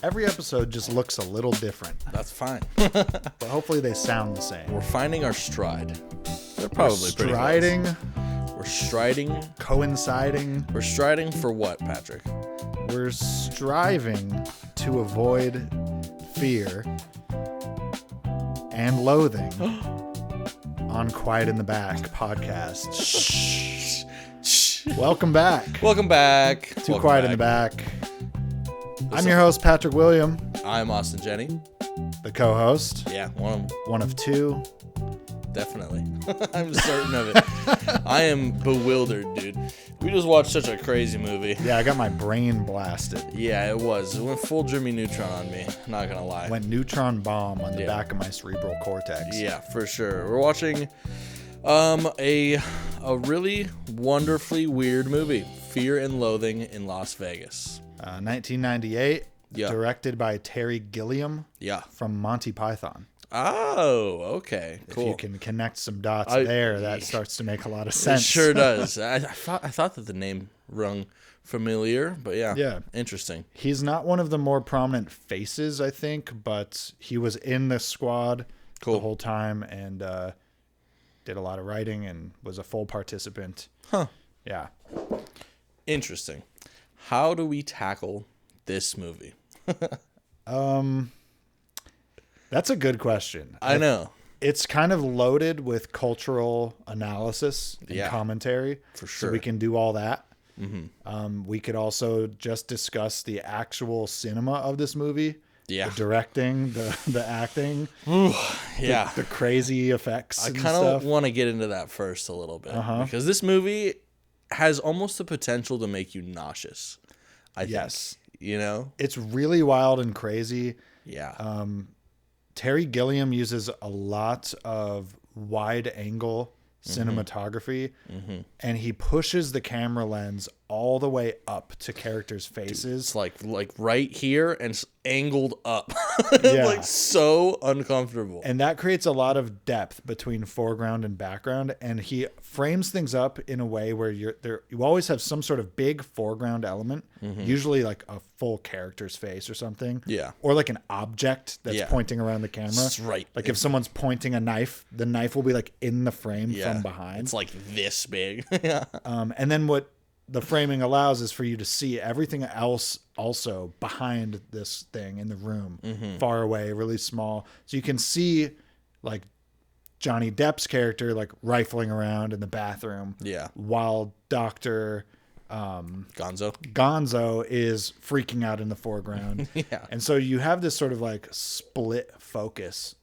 Every episode just looks a little different, That's fine. but hopefully they sound the same. We're finding our stride. They're probably pretty Striding, close. We're striding. coinciding. We're striding for what, Patrick? We're striving to avoid fear and loathing on Quiet in the Back podcast. Shh. Welcome back Welcome back. to Quiet in the Back. I'm your host, Patrick William, I'm Austin Jenny. the co-host, Yeah, one of two. definitely. I'm certain of it. I am bewildered, dude. We just watched such a crazy movie. Yeah, I got my brain blasted. Yeah, it was. It went full Jimmy Neutron on me. Not gonna lie. Went neutron bomb on the Yeah. back of my cerebral cortex. Yeah, for sure. We're watching a really wonderfully weird movie, Fear and Loathing in Las Vegas. 1998, Yeah. directed by Terry Gilliam Yeah. from Monty Python. Oh, okay. If Cool. you can connect some dots I- there, that starts to make a lot of It sense. sure does. I thought that the name rung familiar, but yeah. Yeah. Interesting. He's not one of the more prominent faces, I think, but he was in the squad Cool. the whole time and did a lot of writing and was a full participant. Huh. Yeah. Interesting. How do we tackle this movie? That's a good question. I know. It's kind of loaded with cultural analysis and Yeah. commentary. For So sure. we can do all that. We could also just discuss the actual cinema of this movie. Yeah. The directing, the acting, Yeah. the crazy effects I and kind stuff. of want to get into that first a little bit because this movie has almost the potential to make you nauseous. I Yes. think, you know? It's really wild and crazy. Yeah. Terry Gilliam uses a lot of wide angle cinematography, and he pushes the camera lens all the way up to characters' faces. It's like right here and angled up. Yeah. Like so uncomfortable. And that creates a lot of depth between foreground and background. And he frames things up in a way where you always have some sort of big foreground element, usually like a full character's face or something. Yeah. Or like an object that's Yeah. pointing around the camera. That's right. Like if someone's pointing a knife, the knife will be like in the frame Yeah. from behind. It's like this big. Yeah. And then what the framing allows is for you to see everything else also behind this thing in the room, far away, really small. So you can see like Johnny Depp's character like rifling around in the bathroom Yeah. while Dr. Gonzo. Gonzo is freaking out in the foreground. Yeah. And so you have this sort of like split focus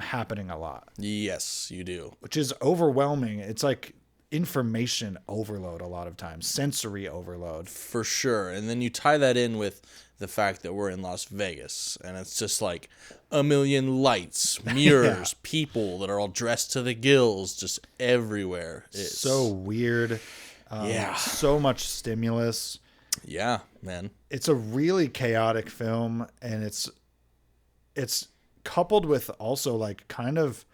happening a lot, Yes, you do. which is overwhelming. It's like information overload a lot of times, sensory overload. For sure. And then you tie that in with the fact that we're in Las Vegas and it's just like a million lights, mirrors, people that are all dressed to the gills just everywhere. It's So weird. Yeah. So much stimulus. Yeah, man. It's a really chaotic film, and it's coupled with also like kind of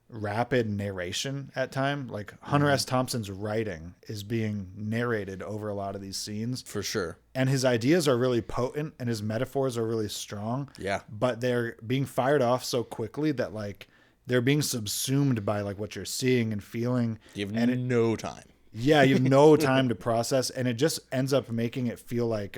rapid narration at time. Like Hunter S. Thompson's writing is being narrated over a lot of these scenes, For sure. and his ideas are really potent and his metaphors are really strong. Yeah. But they're being fired off so quickly that like they're being subsumed by like what you're seeing and feeling. You have And no time. Yeah, you have no time to process, and it just ends up making it feel like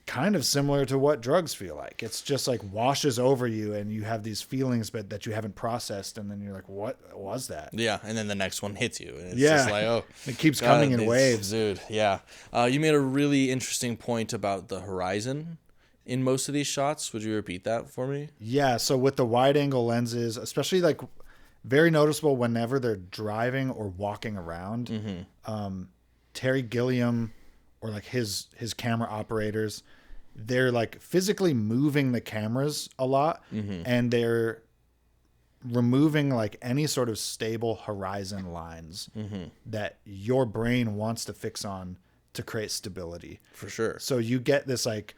kind of similar to what drugs feel like. It's just like washes over you, and you have these feelings, but that you haven't processed, and then you're like, "What was that?" Yeah, and then the next one hits you. And it's Yeah. just like, oh. It keeps God, coming in it's- waves. Dude, yeah. You made a really interesting point about the horizon in most of these shots. Would you repeat that for me? Yeah, so with the wide angle lenses, especially like very noticeable whenever they're driving or walking around. Terry Gilliam or like his camera operators, they're like physically moving the cameras a lot, and they're removing like any sort of stable horizon lines that your brain wants to fix on to create stability. For sure. So you get this like,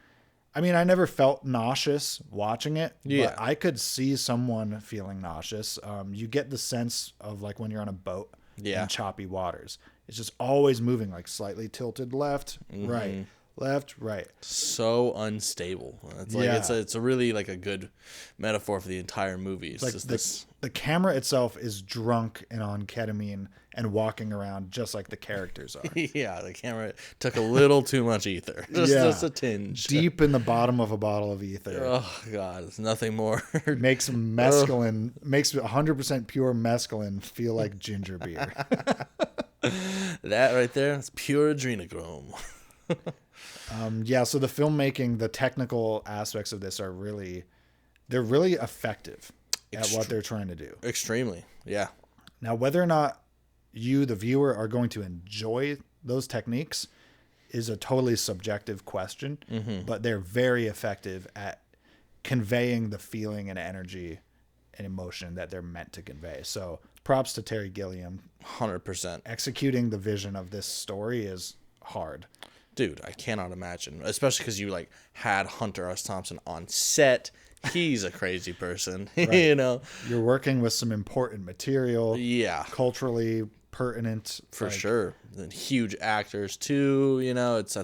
I mean, I never felt nauseous watching it, Yeah. but I could see someone feeling nauseous. You get the sense of like when you're on a boat Yeah. in choppy waters. It's just always moving, like slightly tilted left, right, left, right. So unstable. It's like it's a really like a good metaphor for the entire movie. It's Like just this. the camera itself is drunk and on ketamine and walking around just like the characters are. Yeah, the camera took a little too much ether. Just a tinge. Deep in the bottom of a bottle of ether. Oh god, it's nothing more. Makes mescaline, makes 100% pure mescaline feel like ginger beer. That right there, it's pure adrenochrome. So the filmmaking, the technical aspects of this are they're really effective at what they're trying to do. Extremely, yeah. Now, whether or not you, the viewer, are going to enjoy those techniques is a totally subjective question, but they're very effective at conveying the feeling and energy and emotion that they're meant to convey. So props to Terry Gilliam. 100%. Executing the vision of this story is hard. Dude, I cannot imagine, especially because you like had Hunter S. Thompson on set. He's a crazy person, you know. You're working with some important material, yeah, culturally pertinent, for sure. And huge actors too, you know. It's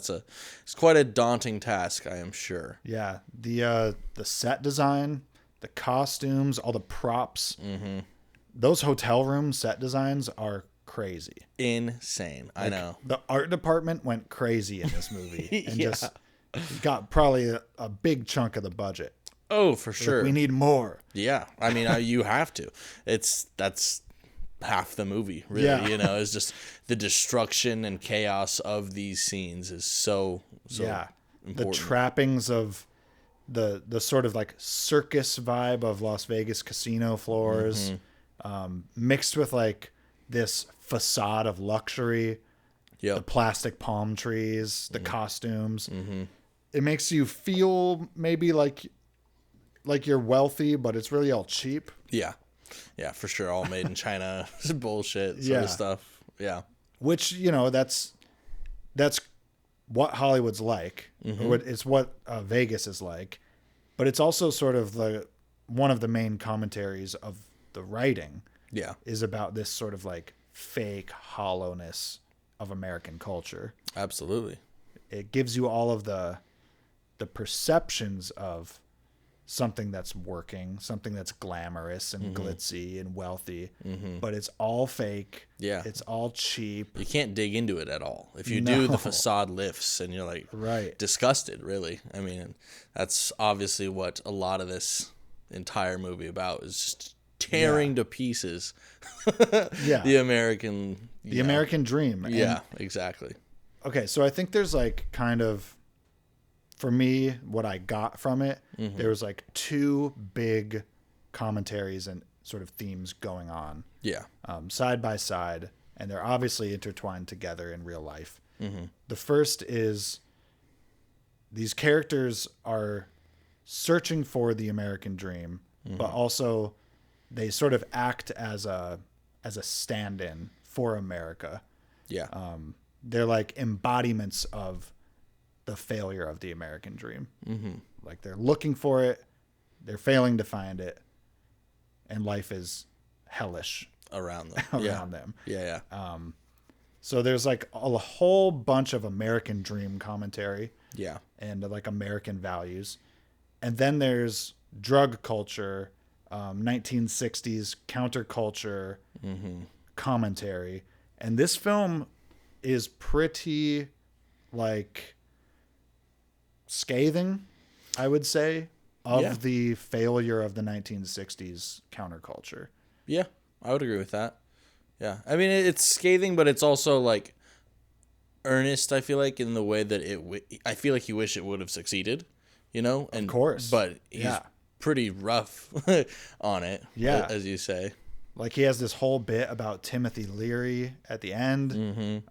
quite a daunting task, I am sure. Yeah, the set design, the costumes, all the props. Those hotel room set designs are crazy. Insane. I know. The art department went crazy in this movie and just got probably a big chunk of the budget. Oh, for sure. Like, we need more. Yeah. I mean, you have to. That's half the movie, really. Yeah. You know, it's just the destruction and chaos of these scenes is so important. The trappings of the sort of like circus vibe of Las Vegas casino floors, mixed with like this facade of luxury, the plastic palm trees, the costumes. It makes you feel maybe like you're wealthy, but it's really all cheap. Yeah, for sure. All made in China, bullshit sort of stuff. Yeah, which, you know, that's what Hollywood's like. It's what Vegas is like, but it's also sort of one of the main commentaries of the writing. Yeah, is about this sort of like fake hollowness of American culture. Absolutely. It gives you all of the perceptions of something that's working, something that's glamorous and glitzy and wealthy, but it's all fake. Yeah. It's all cheap. You can't dig into it at all. If you do, the facade lifts and you're like disgusted, really. I mean, that's obviously what a lot of this entire movie about is just tearing to pieces the American dream. Yeah, exactly. Okay, so I think there's like kind of, for me, what I got from it, there was like two big commentaries and sort of themes going on. Yeah. Side by side, and they're obviously intertwined together in real life. The first is these characters are searching for the American dream, but also they sort of act as a stand-in for America. Yeah. They're like embodiments of the failure of the American dream. Like they're looking for it, they're failing to find it, and life is hellish around them. them. Yeah. So there's like a whole bunch of American dream commentary. Yeah. And like American values. And then there's drug culture, 1960s counterculture commentary. And this film is pretty like scathing, I would say, of the failure of the 1960s counterculture. Yeah, I would agree with that. Yeah. I mean, it's scathing, but it's also like earnest, I feel like, in the way that I feel like you wish it would have succeeded, you know? And, of course. But he's pretty rough on it, as you say. Like he has this whole bit about Timothy Leary at the end.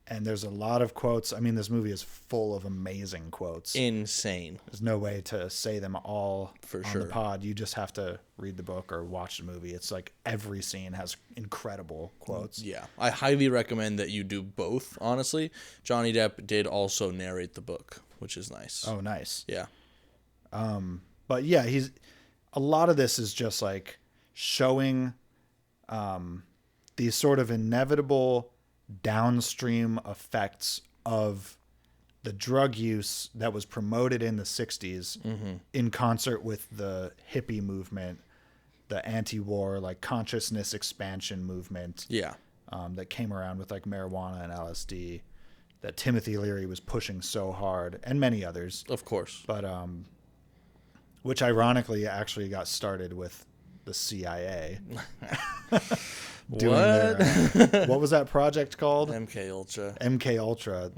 And there's a lot of quotes. I mean, this movie is full of amazing quotes. Insane. There's no way to say them all on the pod. You just have to read the book or watch the movie. It's like every scene has incredible quotes. Yeah. I highly recommend that you do both, honestly. Johnny Depp did also narrate the book, which is nice. Oh, nice. Yeah. But yeah, a lot of this is just like showing these sort of inevitable downstream effects of the drug use that was promoted in the 60s in concert with the hippie movement, the anti-war, like consciousness expansion movement. Yeah. That came around with like marijuana and LSD that Timothy Leary was pushing so hard, and many others. Of course. But which ironically actually got started with the CIA. What was that project called? MK Ultra. MK Ultra.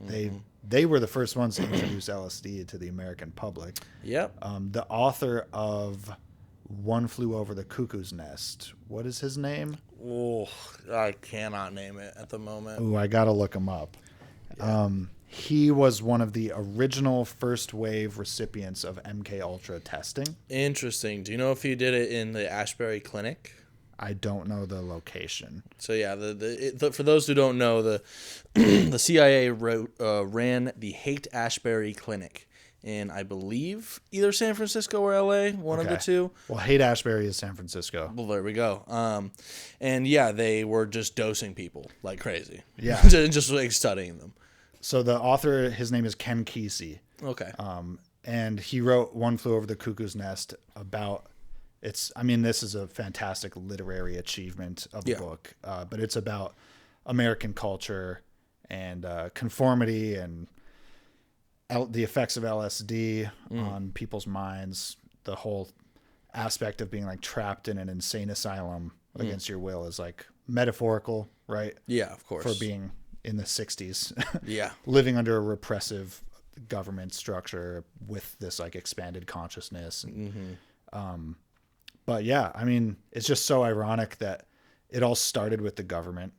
They were the first ones to introduce LSD to the American public. Yep. The author of One Flew Over the Cuckoo's Nest. What is his name? Oh, I cannot name it at the moment. Ooh, I gotta look him up. Yeah. He was one of the original first wave recipients of MK Ultra testing. Interesting. Do you know if he did it in the Ashbury Clinic? I don't know the location. So yeah, for those who don't know, the CIA ran the Haight-Ashbury Clinic in, I believe, either San Francisco or LA, one of the two. Well, Haight-Ashbury is San Francisco. Well, there we go. And yeah, they were just dosing people like crazy. Yeah. Just like studying them. So the author, his name is Ken Kesey. Okay. And he wrote One Flew Over the Cuckoo's Nest about... this is a fantastic literary achievement of the book, but it's about American culture and conformity and the effects of LSD on people's minds. The whole aspect of being like trapped in an insane asylum against your will is like metaphorical, right? Yeah, of course. For being in the 60s. Yeah. Living under a repressive government structure with this like expanded consciousness. And, but yeah, it's just so ironic that it all started with the government,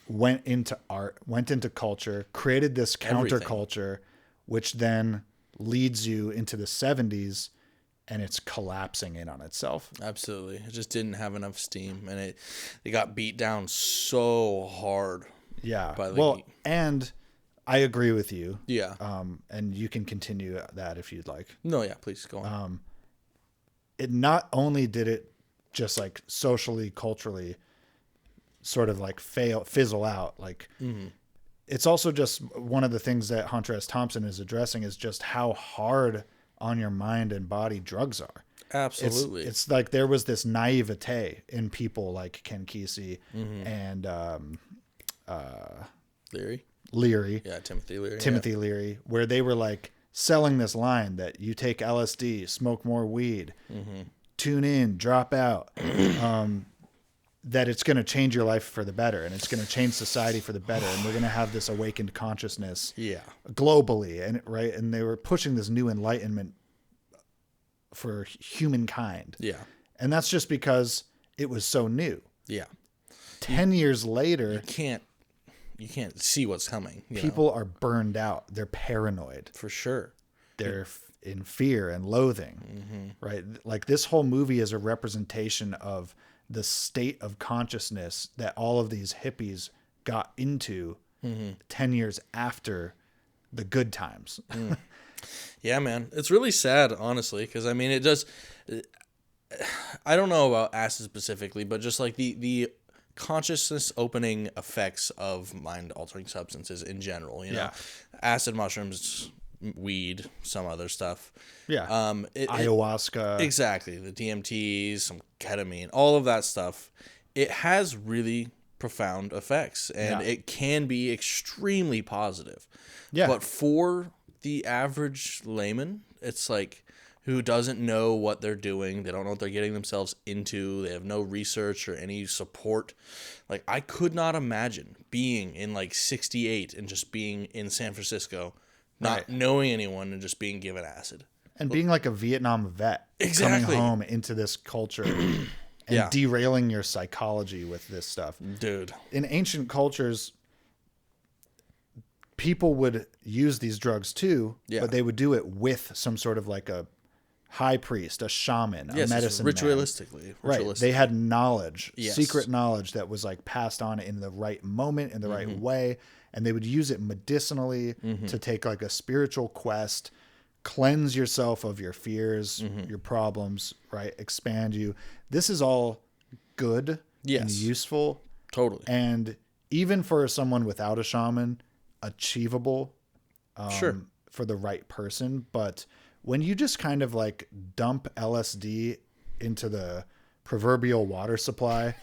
went into art, went into culture, created this counterculture, which then leads you into the 70s, and it's collapsing in on itself. Absolutely. It just didn't have enough steam, and it got beat down so hard. Yeah. And I agree with you. Yeah. And you can continue that if you'd like. No, yeah, please go on. It not only did it just like socially, culturally sort of like fizzle out, like it's also just one of the things that Hunter S. Thompson is addressing is just how hard on your mind and body drugs are. Absolutely. It's like there was this naivete in people like Ken Kesey and Leary. Yeah, Timothy Leary. Leary, where they were like selling this line that you take LSD, smoke more weed, tune in, drop out, that it's going to change your life for the better and it's going to change society for the better. And we're going to have this awakened consciousness globally. And they were pushing this new enlightenment for humankind. Yeah. And that's just because it was so new. Yeah. 10 years later, you can't see what's coming. People are burned out. They're paranoid. For sure. They're in fear and loathing, right? Like this whole movie is a representation of the state of consciousness that all of these hippies got into 10 years after the good times. Yeah, man. It's really sad, honestly, because it does. I don't know about acid specifically, but just like the consciousness opening effects of mind altering substances in general, acid, mushrooms, weed, some other stuff. Yeah. Ayahuasca. Exactly. The DMTs, some ketamine, all of that stuff. It has really profound effects and it can be extremely positive. Yeah. But for the average layman, it's like who doesn't know what they're doing. They don't know what they're getting themselves into. They have no research or any support. Like I could not imagine being in like 68 and just being in San Francisco, not knowing anyone and just being given acid. And being like a Vietnam vet, coming home into this culture and derailing your psychology with this stuff. Dude. In ancient cultures, people would use these drugs too, but they would do it with some sort of like a high priest, a shaman, a medicine ritualistically. Right. They had knowledge, secret knowledge that was like passed on in the right moment, in the right way. And they would use it medicinally to take like a spiritual quest, cleanse yourself of your fears, your problems, right? Expand you. This is all good and useful. Totally. And even for someone without a shaman, achievable Sure. for the right person. But when you just kind of like dump LSD into the proverbial water supply,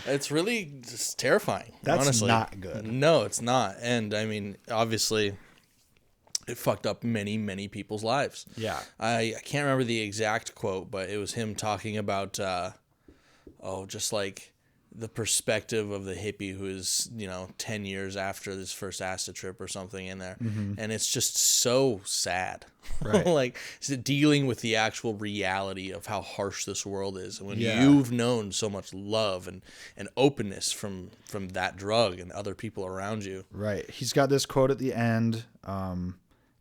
It's really just terrifying. that's honestly. not good. No, it's not. And I mean, obviously, it fucked up many, many people's lives. Yeah. I can't remember the exact quote, but it was him talking about, just like the perspective of the hippie who is, 10 years after his first acid trip or something in there. And it's just so sad. Right. Like dealing with the actual reality of how harsh this world is. When Yeah. you've known so much love and openness from that drug and other people around you. Right. He's got this quote at the end.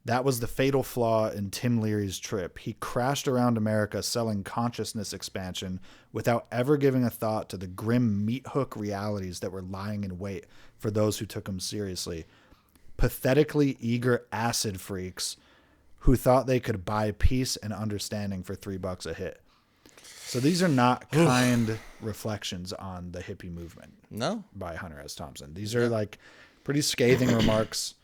That was the fatal flaw in Tim Leary's trip. He crashed around America selling consciousness expansion without ever giving a thought to the grim meat hook realities that were lying in wait for those who took him seriously. Pathetically eager acid freaks who thought they could buy peace and understanding for $3 a hit. So these are not kind reflections on the hippie movement. No. By Hunter S. Thompson. These are like pretty scathing remarks.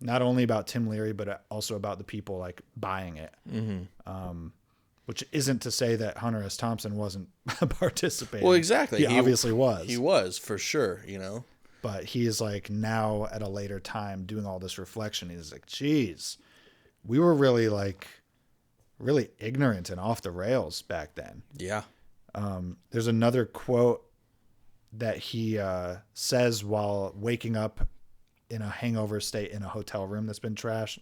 Not only about Tim Leary, but also about the people like buying it. Which isn't to say that Hunter S. Thompson wasn't participating. Well, exactly. He obviously was. He was, for sure, But he is like now at a later time doing all this reflection. He's like, geez, we were really ignorant and off the rails back then. Yeah. There's another quote that he says while waking up in a hangover state in a hotel room that's been trashed.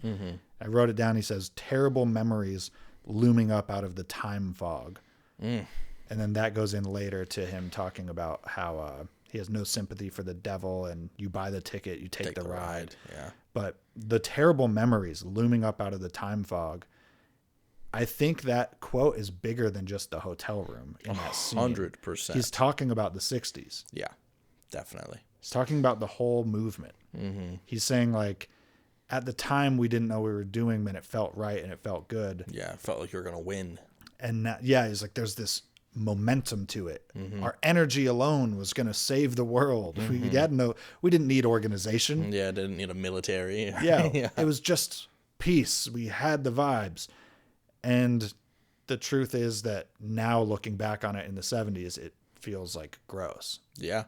I wrote it down. He says, terrible memories looming up out of the time fog. And then that goes in later to him talking about how he has no sympathy for the devil and you buy the ticket, you take the ride. Yeah. But the terrible memories looming up out of the time fog, I think that quote is bigger than just the hotel room in that scene. 100%. He's talking about the 60s. Yeah, definitely. He's talking about the whole movement. He's saying like, at the time we didn't know what we were doing, but it felt right and it felt good. Yeah, it felt like you were going to win. And now, he's like, there's this momentum to it. Our energy alone was going to save the world. We didn't need organization. Yeah, didn't need a military. Yeah. It was just peace. We had the vibes. And the truth is that now looking back on it in the 70s, it feels like gross. Yeah.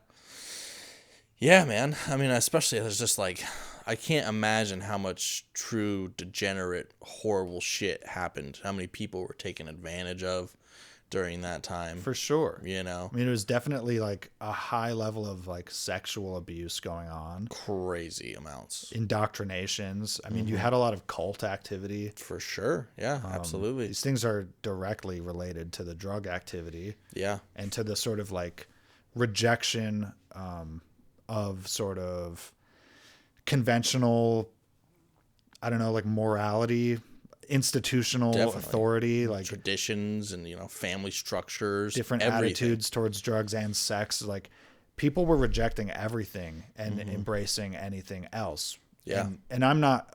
Yeah, man. I mean, especially it's just like, I can't imagine how much true degenerate, horrible shit happened. How many people were taken advantage of during that time. For sure. I mean, it was definitely like a high level of like sexual abuse going on. Crazy amounts. Indoctrinations. I mean, you had a lot of cult activity. For sure. Yeah, absolutely. These things are directly related to the drug activity. Yeah. And to the sort of like rejection of sort of conventional, I don't know, like morality, institutional authority, like traditions and family structures, different attitudes towards drugs and sex. Like people were rejecting everything and embracing anything else. Yeah. And I'm not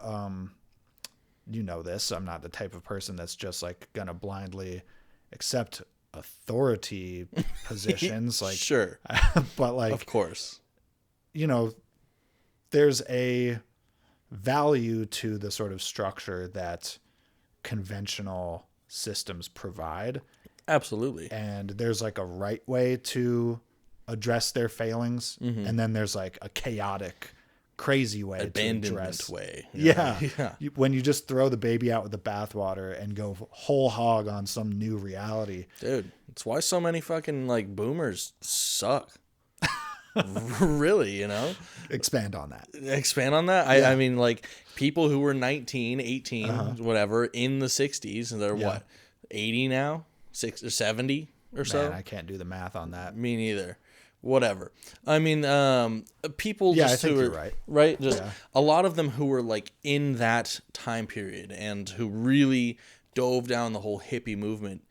this, I'm not the type of person that's just like gonna blindly accept authority positions, like sure. But like, of course, there's a value to the sort of structure that conventional systems provide. Absolutely. And there's like a right way to address their failings. And then there's like a chaotic, crazy way abandonment to address. Way. Yeah. When you just throw the baby out with the bathwater and go whole hog on some new reality. Dude, it's why so many fucking like boomers suck. Really, Expand on that. Yeah. I mean, like people who were 19, 18, whatever in the 60s, and they're what, 80 now, 60 or 70 or so. Man, I can't do the math on that. Me neither. Whatever. I mean, people I just think who you're are right. Right. Just a lot of them who were like in that time period and who really dove down the whole hippie movement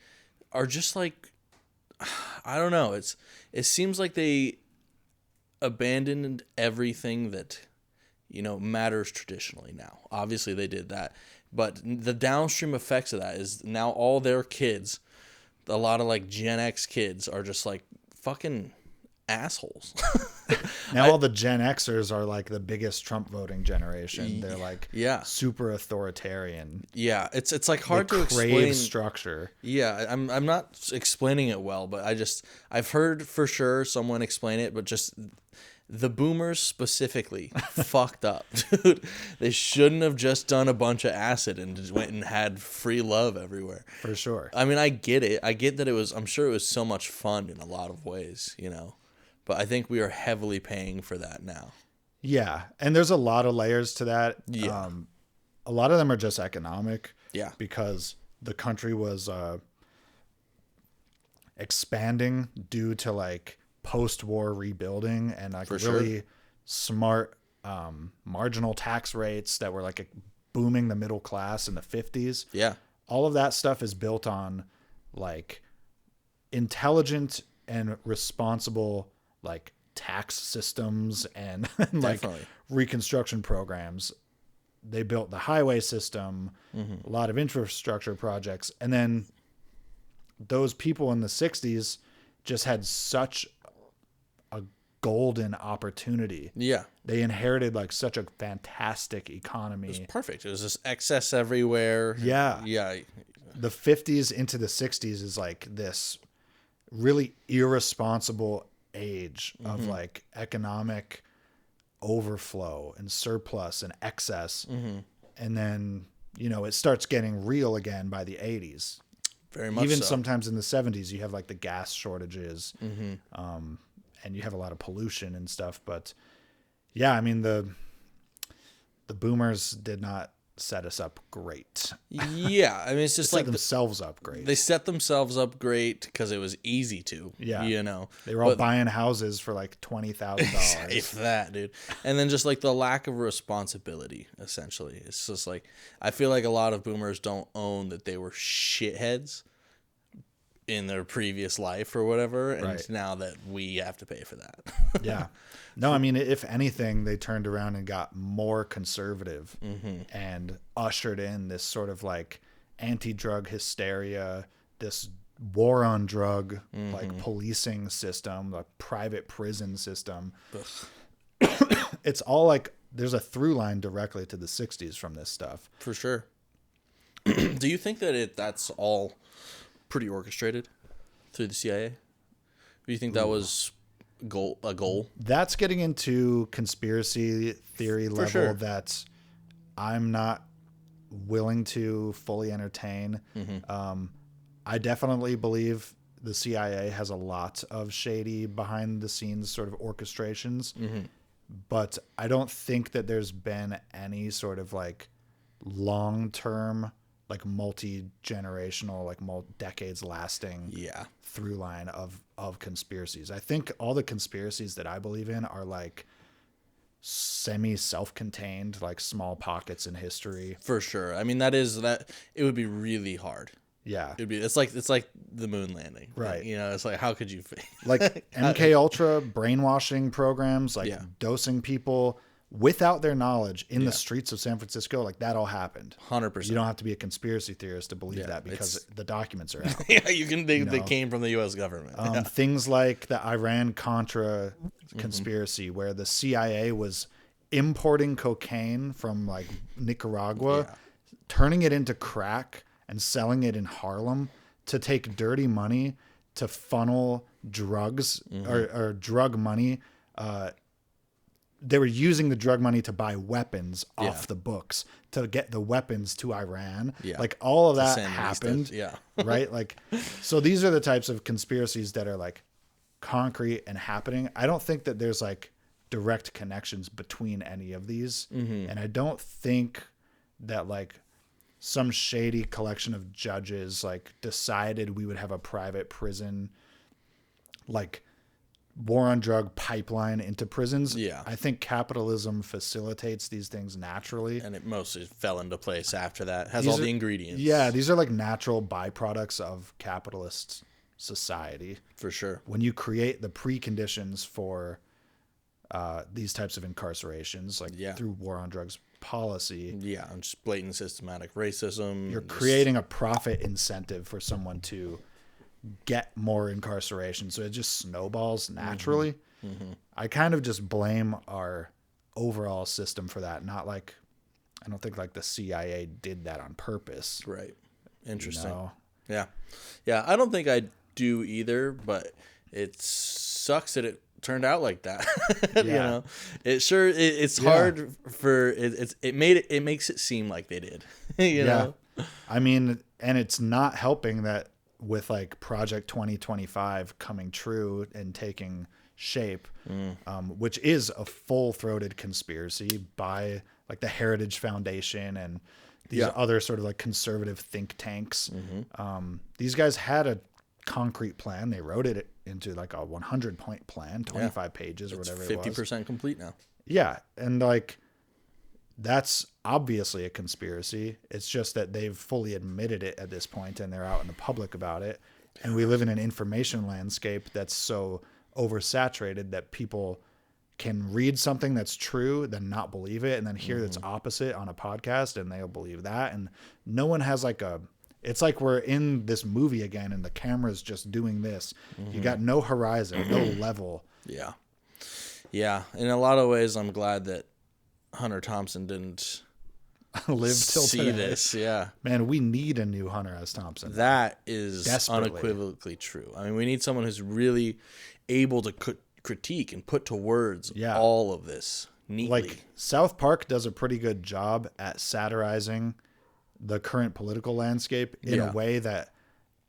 are just like, I don't know. It seems like they abandoned everything that matters traditionally now. Obviously they did that, but the downstream effects of that is now all their kids, a lot of like Gen X kids, are just like fucking assholes. Now all the Gen Xers are like the biggest Trump voting generation. They're like super authoritarian. Yeah, it's like hard to crave explain structure. Yeah, I'm not explaining it well, but I've heard for sure someone explain it, but just the boomers specifically fucked up, dude. They shouldn't have just done a bunch of acid and just went and had free love everywhere. For sure. I mean, I get it. I get that I'm sure it was so much fun in a lot of ways, you know. But I think we are heavily paying for that now. Yeah, and there's a lot of layers to that. Yeah. A lot of them are just economic. Yeah. Because the country was expanding due to like post-war rebuilding and like really smart marginal tax rates that were like booming the middle class in the 50s. Yeah. All of that stuff is built on like intelligent and responsible like tax systems and like reconstruction programs. They built the highway system, a lot of infrastructure projects, and then those people in the 60s just had such a golden opportunity. Yeah. They inherited like such a fantastic economy. It was perfect. It was just excess everywhere. Yeah. Yeah. The 50s into the 60s is like this really irresponsible age of like economic overflow and surplus and excess. And then, you know, it starts getting real again by the 80s. Very much Even so. sometimes in the 70s, you have like the gas shortages, and you have a lot of pollution and stuff. But yeah, I mean, the boomers did not set us up great. Yeah, I mean, it's just They like set themselves up great. They set themselves up great because it was easy to. Yeah, you know, they were all buying houses for like $20,000. If that, dude. And then just like the lack of responsibility, essentially. It's just like I feel like a lot of boomers don't own that they were shitheads in their previous life or whatever, and now that we have to pay for that. Yeah. No, I mean, if anything, they turned around and got more conservative and ushered in this sort of like anti-drug hysteria, this war on drug, like policing system, the private prison system. It's all like there's a through line directly to the 60s from this stuff. For sure. Do you think that that's all pretty orchestrated through the CIA? Do you think that was a goal? That's getting into conspiracy theory level that I'm not willing to fully entertain. I definitely believe the CIA has a lot of shady behind the scenes sort of orchestrations, but I don't think that there's been any sort of like long-term, like multi-generational, like decades lasting through line of conspiracies. I think all the conspiracies that I believe in are like semi self-contained, like small pockets in history. For sure. I mean, it would be really hard. Yeah. It's like the moon landing. Right. You know, it's like, how could you like MK Ultra brainwashing programs, like dosing people without their knowledge in the streets of San Francisco, like that all happened. 100%. You don't have to be a conspiracy theorist to believe that because the documents are out. Yeah, you can. They came from the U.S. government. Things like the Iran-Contra conspiracy, where the CIA was importing cocaine from like Nicaragua, turning it into crack and selling it in Harlem to take dirty money to funnel drugs or drug money. They were using the drug money to buy weapons off the books to get the weapons to Iran. Yeah. Like all of that happened. Yeah. Right. Like, so these are the types of conspiracies that are like concrete and happening. I don't think that there's like direct connections between any of these. And I don't think that like some shady collection of judges like decided we would have a private prison, like war on drug pipeline into prisons. Yeah. I think capitalism facilitates these things naturally. And it mostly fell into place after that. Has all the ingredients. Yeah, these are like natural byproducts of capitalist society. For sure. When you create the preconditions for these types of incarcerations, like through war on drugs policy. Yeah, and just blatant systematic racism. You're creating a profit incentive for someone to get more incarceration, so it just snowballs naturally. I kind of just blame our overall system for that. Not like, I don't think like the CIA did that on purpose. Right. Interesting. You know? Yeah. Yeah. I don't think I do either, but it sucks that it turned out like that. You know, it's hard for it makes it seem like they did. You know? I mean, and it's not helping that with like Project 2025 coming true and taking shape, which is a full-throated conspiracy by like the Heritage Foundation and these other sort of like conservative think tanks. These guys had a concrete plan. They wrote it into like a 100-point plan, 25 pages or whatever it was. 50% complete now. Yeah. And like, that's obviously a conspiracy. It's just that they've fully admitted it at this point and they're out in the public about it. And we live in an information landscape that's so oversaturated that people can read something that's true, then not believe it, and then hear that's opposite on a podcast and they'll believe that. And no one has like it's like we're in this movie again and the camera's just doing this. You got no horizon, no level. Yeah. Yeah. In a lot of ways, I'm glad that Hunter Thompson didn't live till see today. This. Yeah. Man, we need a new Hunter S. Thompson. That is Desperately. unequivocally true. I mean, we need someone who's really able to critique and put to words all of this neatly. Like South Park does a pretty good job at satirizing the current political landscape in a way that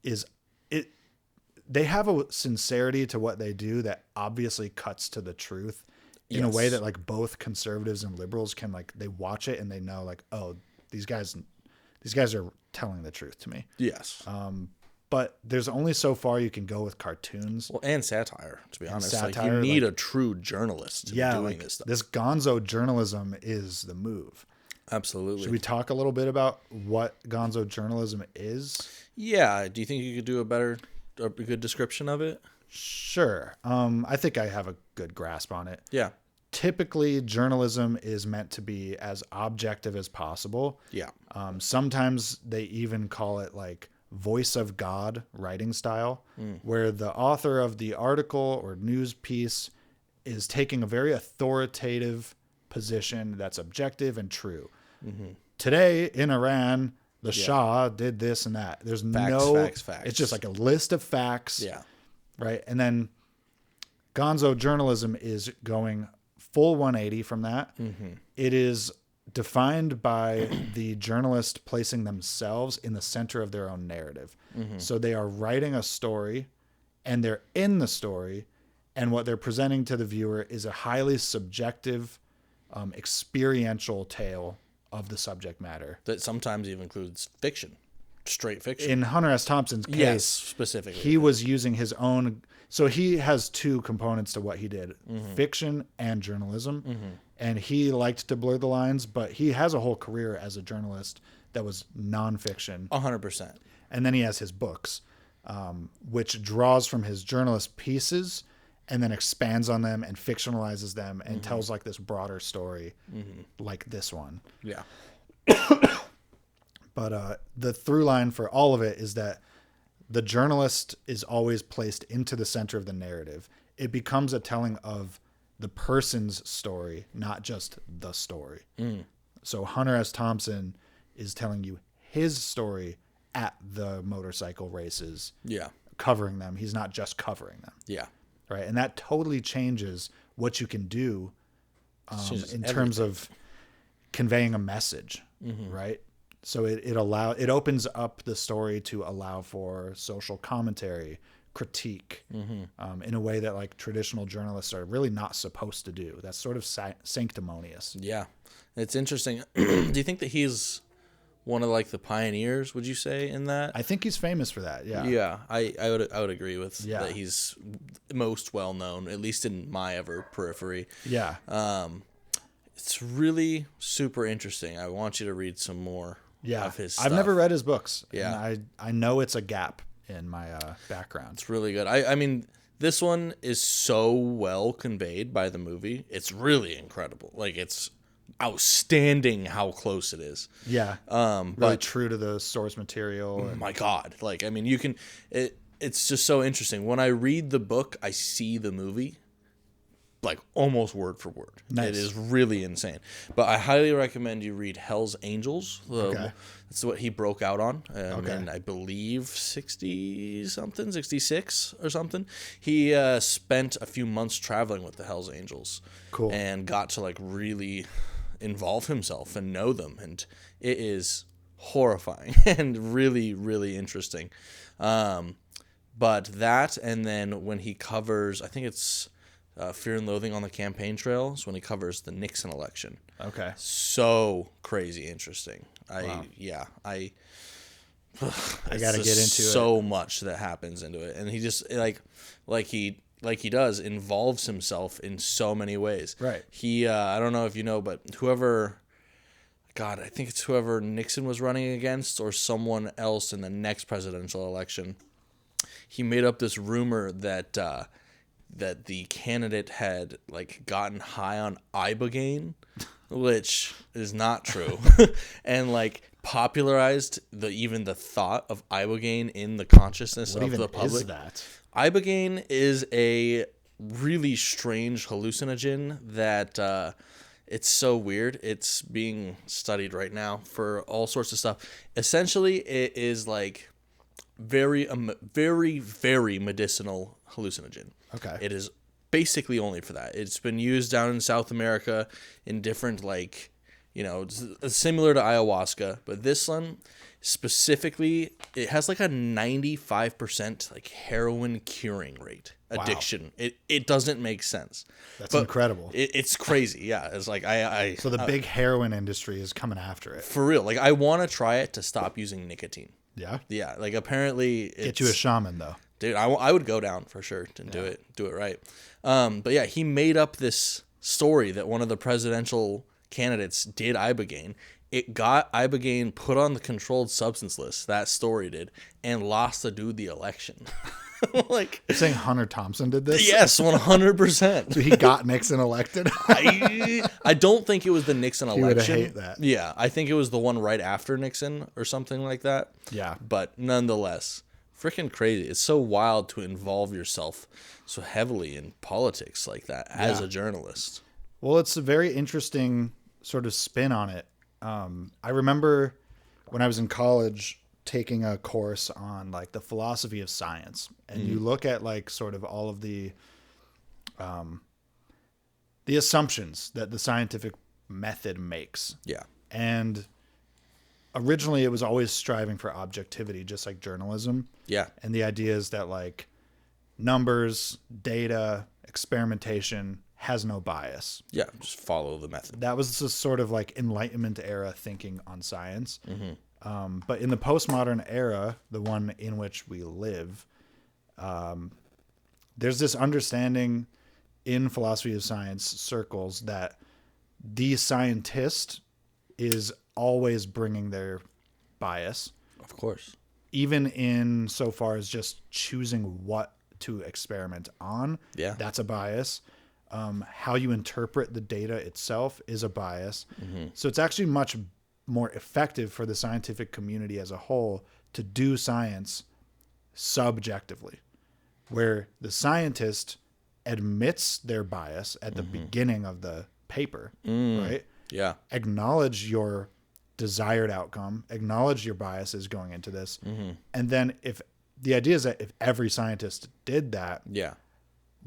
is it. They have a sincerity to what they do that obviously cuts to the truth in a way that like both conservatives and liberals can like, they watch it and they know like, oh, these guys are telling the truth to me. Yes. But there's only so far you can go with cartoons. Well, and satire, to be honest. Satire, like you need a true journalist to be doing like this stuff. This gonzo journalism is the move. Absolutely. Should we talk a little bit about what gonzo journalism is? Yeah. Do you think you could do a good description of it? Sure. I think I have a good grasp on it. Yeah. Typically, journalism is meant to be as objective as possible. Yeah. Sometimes they even call it like voice of God writing style, where the author of the article or news piece is taking a very authoritative position that's objective and true. Today in Iran, the Shah did this and that. There's facts. It's just like a list of facts. Yeah. Right. And then gonzo journalism is going full 180 from that. It is defined by the journalist placing themselves in the center of their own narrative. So they are writing a story and they're in the story, and what they're presenting to the viewer is a highly subjective, experiential tale of the subject matter. That sometimes even includes fiction, straight fiction. In Hunter S. Thompson's case, specifically, he was using his own. So he has two components to what he did, fiction and journalism. And he liked to blur the lines, but he has a whole career as a journalist that was nonfiction. 100%. And then he has his books, which draws from his journalist pieces and then expands on them and fictionalizes them and tells like this broader story like this one. Yeah. But the through line for all of it is that the journalist is always placed into the center of the narrative. It becomes a telling of the person's story, not just the story. So Hunter S. Thompson is telling you his story at the motorcycle races. Yeah. Covering them. He's not just covering them. Yeah. Right. And that totally changes what you can do in terms of conveying a message. Right. So it opens up the story to allow for social commentary, critique, in a way that like traditional journalists are really not supposed to do. That's sort of sanctimonious. Yeah. It's interesting. Do you think that he's one of like the pioneers, would you say, in that? I think he's famous for that. Yeah. Yeah. I would agree with that. He's most well known, at least in my ever periphery. Yeah. It's really super interesting. I want you to read some more of his stuff. I've never read his books. Yeah. And I know it's a gap in my background. It's really good. I mean, this one is so well conveyed by the movie. It's really incredible. Like, it's outstanding how close it is. Yeah. Really but true to the source material. my God. Like, I mean, it's just so interesting. When I read the book, I see the movie like almost word for word. Nice. It is really insane. But I highly recommend you read Hell's Angels. Okay. That's what he broke out on. Okay. In, I believe, 60-something, 66 or something. He spent a few months traveling with the Hell's Angels. Cool. And got to like really involve himself and know them. And it is horrifying and really, really interesting. But that, and then when he covers, I think it's Fear and Loathing on the Campaign Trail, is when he covers the Nixon election. Okay. So crazy interesting. Wow. I gotta get into so much that happens into it, and he just like he does involves himself in so many ways. Right. He I don't know if you know, but I think it's whoever Nixon was running against or someone else in the next presidential election. He made up this rumor that that the candidate had like gotten high on ibogaine, which is not true, and like popularized even the thought of ibogaine in the consciousness of the public. What even is that? Ibogaine is a really strange hallucinogen that it's so weird. It's being studied right now for all sorts of stuff. Essentially, it is like very, very medicinal hallucinogen. Okay. It is basically only for that. It's been used down in South America in different, like, it's similar to ayahuasca, but this one specifically, it has like a 95% like heroin curing rate. Addiction. Wow. It doesn't make sense. That's incredible. It's crazy. Yeah. It's like So the big heroin industry is coming after it. For real. Like I want to try it to stop using nicotine. Yeah. Yeah. Like apparently get you a shaman though. Dude, I would go down for sure to do it right. But yeah, he made up this story that one of the presidential candidates did ibogaine. It got ibogaine put on the controlled substance list. That story did, and lost the dude the election. Like, you're saying Hunter Thompson did this? Yes, 100%. So he got Nixon elected. I don't think it was the Nixon election. He would hate that. Yeah, I think it was the one right after Nixon or something like that. Yeah, but nonetheless, freaking crazy. It's so wild to involve yourself so heavily in politics like that as a journalist. Well, it's a very interesting sort of spin on it. I remember when I was in college taking a course on like the philosophy of science, and you look at like sort of all of the assumptions that the scientific method makes. Yeah. And originally it was always striving for objectivity, just like journalism. Yeah. And the idea is that like numbers, data, experimentation has no bias. Yeah, just follow the method. That was just sort of like Enlightenment era thinking on science. But in the postmodern era, the one in which we live, there's this understanding in philosophy of science circles that the scientist is always bringing their bias. Of course. Even in so far as just choosing what to experiment on. Yeah. That's a bias. How you interpret the data itself is a bias. So it's actually much more effective for the scientific community as a whole to do science subjectively, where the scientist admits their bias at the beginning of the paper, right? Yeah. Acknowledge your desired outcome, acknowledge your biases going into this. And then if the idea is that if every scientist did that,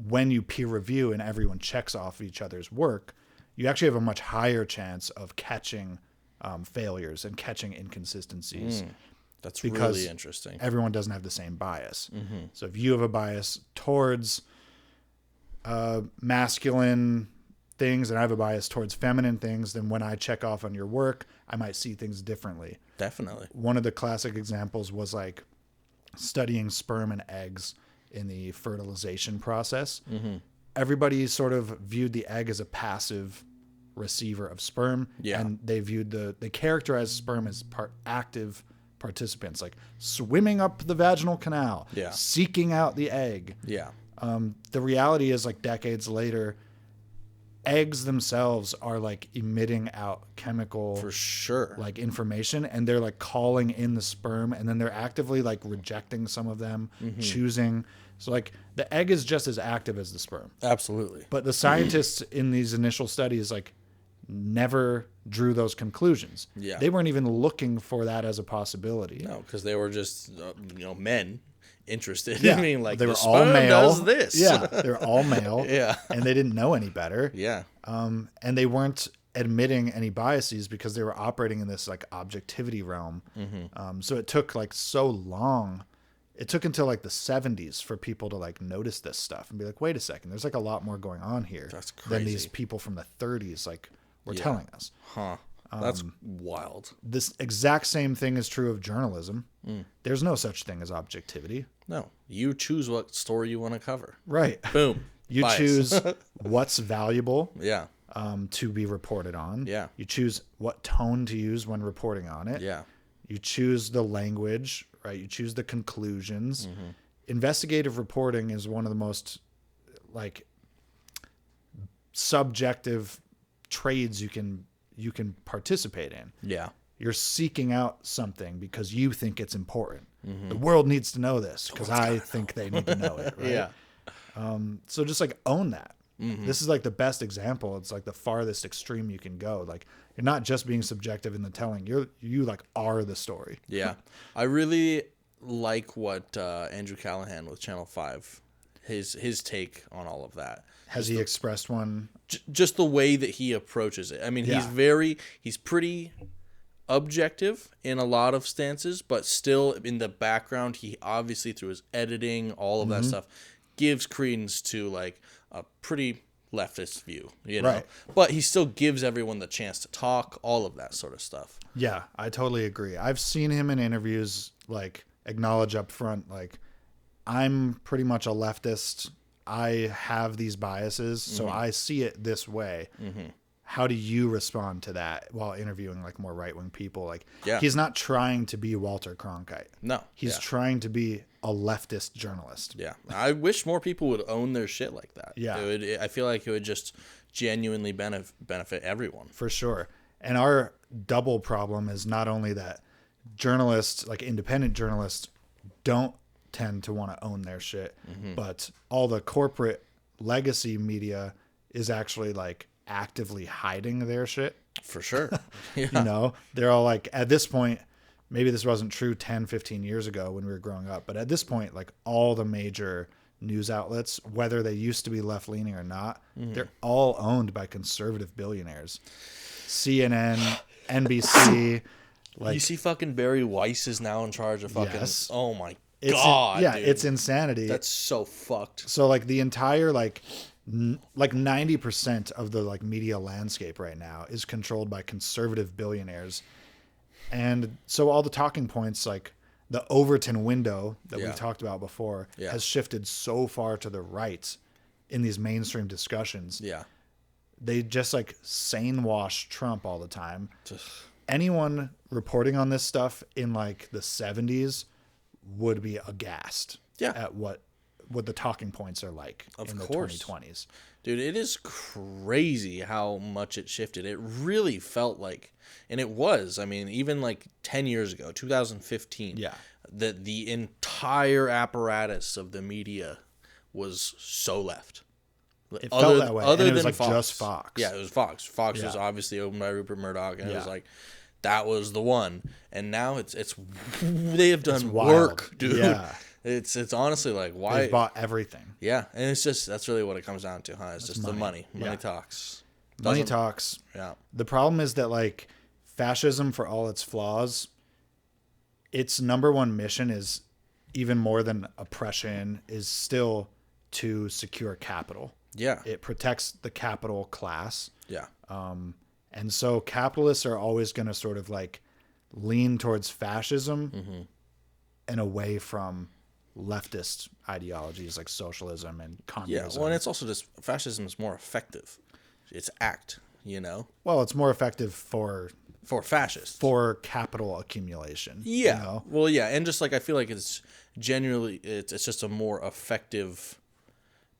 when you peer review and everyone checks off each other's work, you actually have a much higher chance of catching failures and catching inconsistencies. That's really interesting. Everyone doesn't have the same bias. So if you have a bias towards masculine things and I have a bias towards feminine things, then when I check off on your work, I might see things differently. Definitely. One of the classic examples was like studying sperm and eggs in the fertilization process. Everybody sort of viewed the egg as a passive receiver of sperm. And they characterized sperm as active participants, like swimming up the vaginal canal, seeking out the egg. The reality is, like decades later, eggs themselves are like emitting out chemical For sure. like information, and they're like calling in the sperm, and then they're actively like rejecting some of them, choosing. So like the egg is just as active as the sperm. Absolutely. But the scientists in these initial studies like never drew those conclusions. Yeah. They weren't even looking for that as a possibility. No, because they were just men interested Yeah. in being like, they the were all sperm male. does this. Yeah, they were all male. Yeah. And they didn't know any better. Yeah. And they weren't admitting any biases because they were operating in this like objectivity realm. So it took like so long. It took until like the 70s for people to like notice this stuff and be like, wait a second, there's like a lot more going on here That's than crazy. these people from the 30s like were telling us. Huh. That's wild. This exact same thing is true of journalism. There's no such thing as objectivity. No. You choose what story you want to cover. Right. Boom. You Bias. choose what's valuable Yeah. to be reported on. Yeah. You choose what tone to use when reporting on it. Yeah. You choose the language, right? You choose the conclusions. Investigative reporting is one of the most like subjective trades you can participate in. Yeah. You're seeking out something because you think it's important. The world needs to know this because I think they need to know it, right? Yeah. So just like own that. This is like the best example. It's like the farthest extreme you can go. Like you're not just being subjective in the telling. You like are the story. Yeah. I really like what Andrew Callahan with Channel 5, his take on all of that. Has he expressed one? Just the way that he approaches it. I mean, Yeah. he's pretty objective in a lot of stances, but still in the background, he obviously through his editing, all of that stuff, gives credence to like a pretty leftist view, you know. Right. But he still gives everyone the chance to talk, all of that sort of stuff. Yeah, I totally agree. I've seen him in interviews like acknowledge up front, like, I'm pretty much a leftist. I have these biases, so I see it this way. How do you respond to that while interviewing like more right-wing people? Like, he's not trying to be Walter Cronkite. No. He's trying to be a leftist journalist. Yeah. I wish more people would own their shit like that. Yeah. I feel like it would just genuinely benefit everyone. For sure. And our double problem is not only that journalists, like independent journalists, don't tend to want to own their shit, but all the corporate legacy media is actually like actively hiding their shit. For sure. Yeah. You know, they're all like, at this point, maybe this wasn't true 10, 15 years ago when we were growing up, but at this point, like all the major news outlets, whether they used to be left-leaning or not, they're all owned by conservative billionaires. CNN, NBC, like, you see fucking Barry Weiss is now in charge of fucking, Yes. oh my it's God, yeah, dude. it's insanity. That's so fucked. So like the entire like 90% of the like media landscape right now is controlled by conservative billionaires. And so all the talking points, like the Overton window that we talked about before, has shifted so far to the right in these mainstream discussions. Yeah. They just like sane wash Trump all the time. Anyone reporting on this stuff in like the 70s would be aghast at what the talking points are like in the 2020s. Dude, it is crazy how much it shifted. It really felt like, and it was, I mean, even like 10 years ago, 2015, that the entire apparatus of the media was so left. It felt that way. Other and it was than like Fox. just Fox. Yeah, it was Fox. Fox was obviously owned by Rupert Murdoch, and it was like, that was the one. And now it's they have done work, dude. Yeah. It's honestly like, why? They've bought everything. Yeah, and it's just, that's really what it comes down to, huh? It's just the money. Money talks. Money talks. Yeah. The problem is that like fascism, for all its flaws, its number one mission is, even more than oppression, is still to secure capital. Yeah. It protects the capital class. Yeah. And so capitalists are always going to sort of like lean towards fascism and away from leftist ideologies like socialism and communism. Yeah, well, and it's also just, fascism is more effective. It's act, you know? Well, it's more effective for fascists. For capital accumulation. Yeah. You know? Well, yeah, and just like, I feel like it's genuinely, it's just a more effective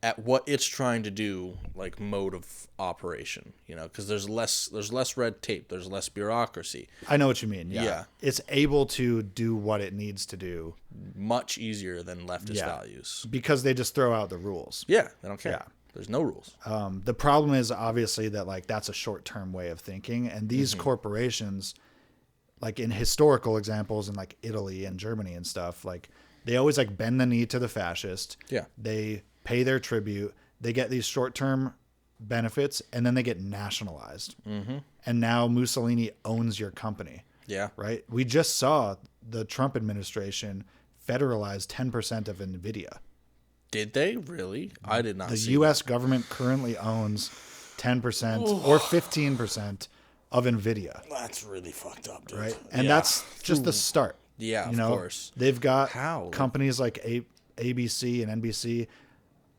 at what it's trying to do, like mode of operation, you know, because there's less red tape, there's less bureaucracy. I know what you mean. Yeah. Yeah. It's able to do what it needs to do Much easier than leftist values. because they just throw out the rules. Yeah, they don't care. Yeah. There's no rules. The problem is obviously that like that's a short-term way of thinking, and these corporations, like in historical examples in like Italy and Germany and stuff, like they always like bend the knee to the fascist. Yeah. They pay their tribute. They get these short-term benefits, and then they get nationalized. And now Mussolini owns your company. Yeah. Right? We just saw the Trump administration federalize 10% of NVIDIA. Did they really? I did not The see U.S. government currently owns 10% or 15% of NVIDIA. That's really fucked up, dude. Right? And that's just the start. Yeah, You know, of course. they've got How? companies like ABC and NBC.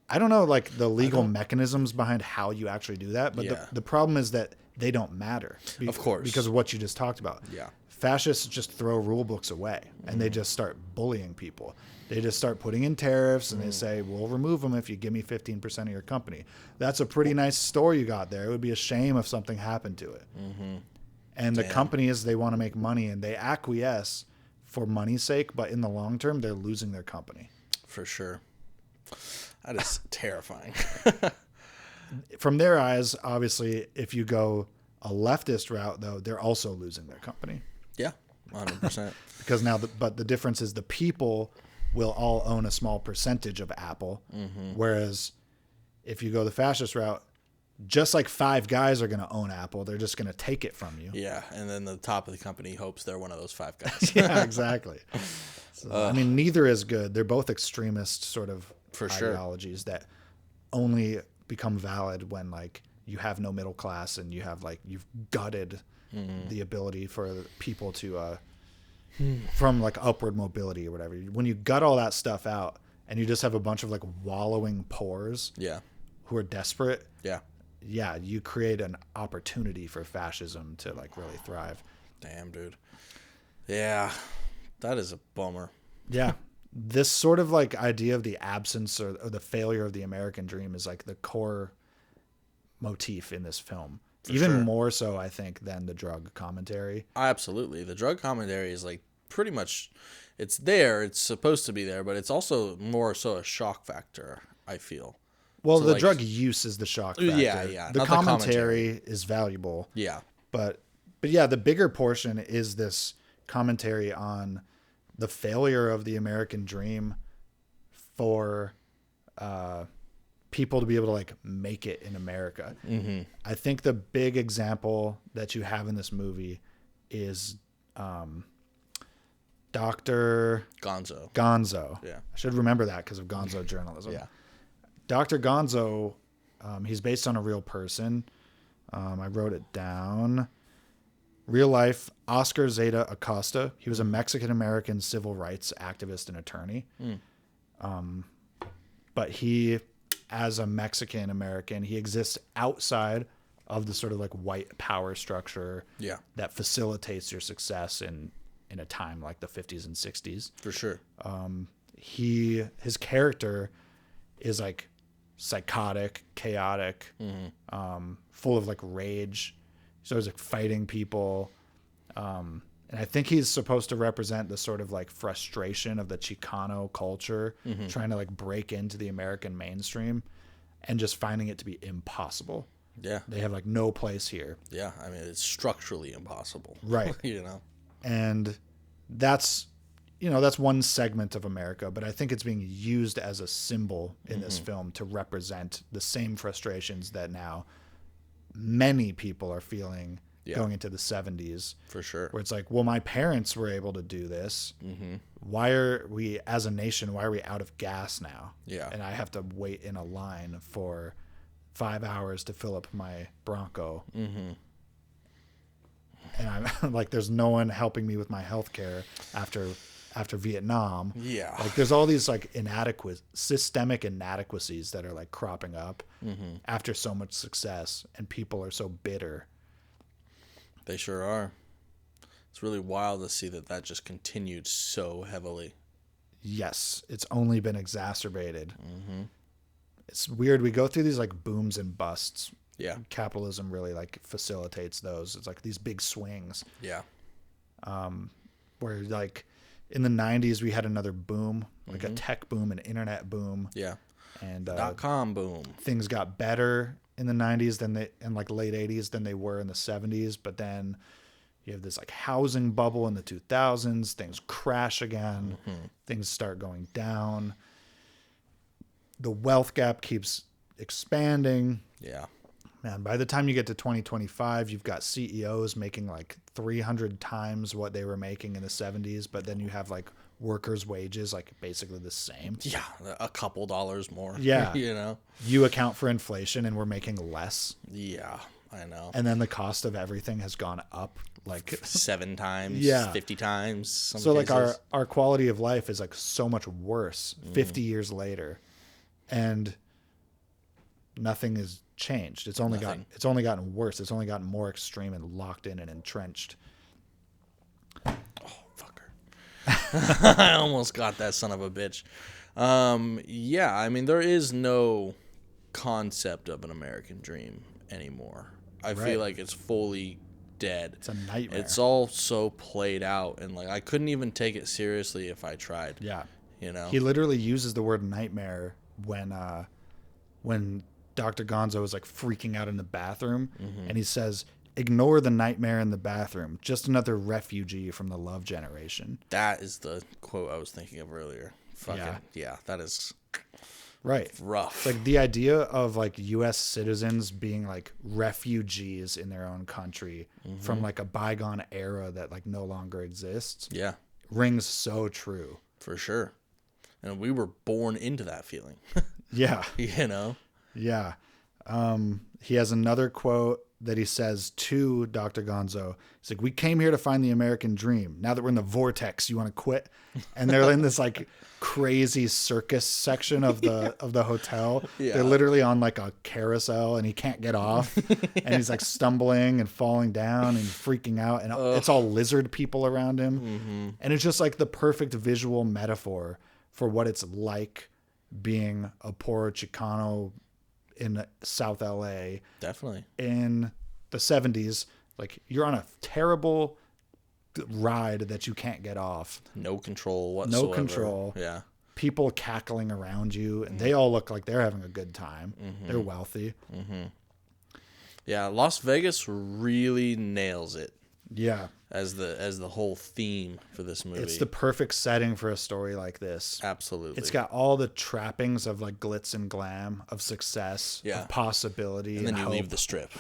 I don't know like the legal mechanisms behind how you actually do that, but Yeah. the problem is that they don't matter. Of course. Because of what you just talked about. Yeah. Fascists just throw rule books away and they just start bullying people. They just start putting in tariffs and they say, we'll remove them if you give me 15% of your company. That's a pretty nice store you got there. It would be a shame if something happened to it. And the companies, they want to make money and they acquiesce for money's sake, but in the long term, they're losing their company. For sure. That is terrifying. From their eyes, obviously, if you go a leftist route, though, they're also losing their company. Yeah, 100%. Because now, but the difference is the people will all own a small percentage of Apple. Whereas if you go the fascist route, just like 5 guys are going to own Apple, they're just going to take it from you. Yeah, and then the top of the company hopes they're one of those 5 guys. Yeah, exactly. So, I mean, neither is good. They're both extremist sort of For sure. ideologies that only become valid when like you have no middle class and you have like you've gutted the ability for people to from like upward mobility or whatever. When you gut all that stuff out and you just have a bunch of like wallowing poors Yeah. who are desperate, Yeah. you create an opportunity for fascism to like really thrive. Damn, dude. Yeah. That is a bummer. Yeah. This sort of like idea of the absence or the failure of the American dream is like the core motif in this film. Even sure. more so, I think, than the drug commentary. Absolutely. The drug commentary is like pretty much, it's there. It's supposed to be there, but it's also more so a shock factor, I feel. Well, So, the like- drug use is the shock factor. Yeah. The Not the commentary is valuable. Yeah. But yeah, the bigger portion is this commentary on the failure of the American dream for people to be able to like make it in America. I think the big example that you have in this movie is Dr. Gonzo. Yeah. Yeah. I should remember that because of Gonzo journalism. Yeah. Dr. Gonzo, he's based on a real person. I wrote it down. Real life, Oscar Zeta Acosta. He was a Mexican-American civil rights activist and attorney. But he, as a Mexican-American, he exists outside of the sort of like white power structure Yeah. that facilitates your success in a time like the 50s and 60s. For sure. His character is like psychotic, chaotic, full of like rage. So he's like fighting people. And I think he's supposed to represent the sort of like frustration of the Chicano culture, trying to like break into the American mainstream and just finding it to be impossible. Yeah. They have like no place here. Yeah. I mean, it's structurally impossible. Right. You know? And that's one segment of America, but I think it's being used as a symbol in this film to represent the same frustrations that now many people are feeling going into the 70s. For sure. Where it's like, well, my parents were able to do this. Why are we, as a nation, why are we out of gas now? Yeah. And I have to wait in a line for 5 hours to fill up my Bronco. And I'm like, there's no one helping me with my health care after Vietnam. Yeah. Like there's all these like systemic inadequacies that are like cropping up after so much success, and people are so bitter. They sure are. It's really wild to see that just continued so heavily. Yes, it's only been exacerbated. it's weird. We go through these like booms and busts. Yeah. Capitalism really like facilitates those. It's like these big swings. Yeah. Where like in the 90s we had another boom, like a tech boom, an internet boom. Yeah. And .com boom. Things got better in the 90s than they in like late 80s than they were in the 70s, but then you have this like housing bubble in the 2000s, things crash again, things start going down. The wealth gap keeps expanding. Yeah. Man, by the time you get to 2025, you've got CEOs making like 300 times what they were making in the 70s, but then you have like workers' wages like basically the same. Yeah, a couple dollars more. Yeah. You know? You account for inflation and we're making less. Yeah, I know. And then the cost of everything has gone up like 7 times, Yeah. 50 times. So like our quality of life is like so much worse 50 years later. And nothing has changed. It's only gotten worse. It's only gotten more extreme and locked in and entrenched. Oh, fucker. I almost got that son of a bitch. Yeah, I mean, there is no concept of an American dream anymore. I feel like it's fully dead. It's a nightmare. It's all so played out, and like I couldn't even take it seriously if I tried. Yeah. You know? He literally uses the word nightmare when Dr. Gonzo is like freaking out in the bathroom, and he says, "Ignore the nightmare in the bathroom. Just another refugee from the love generation." That is the quote I was thinking of earlier. Fucking yeah, that is right. Rough. It's like the idea of like U.S. citizens being like refugees in their own country from like a bygone era that like no longer exists. Yeah, rings so true for sure. And we were born into that feeling. Yeah. You know? Yeah. He has another quote that he says to Dr. Gonzo. He's like, "We came here to find the American dream. Now that we're in the vortex, you want to quit?" And they're in this like crazy circus section of the hotel. Yeah. They're literally on like a carousel and he can't get off. And he's like stumbling and falling down and freaking out. And it's all lizard people around him. And it's just like the perfect visual metaphor for what it's like being a poor Chicano in South LA. Definitely. In the 70s, like you're on a terrible ride that you can't get off. No control whatsoever. No control. Yeah. People cackling around you, and they all look like they're having a good time. They're wealthy. Yeah, Las Vegas really nails it. Yeah. As the whole theme for this movie. It's the perfect setting for a story like this. Absolutely. It's got all the trappings of like glitz and glam, of success, of possibility, and then you hope. leave the strip.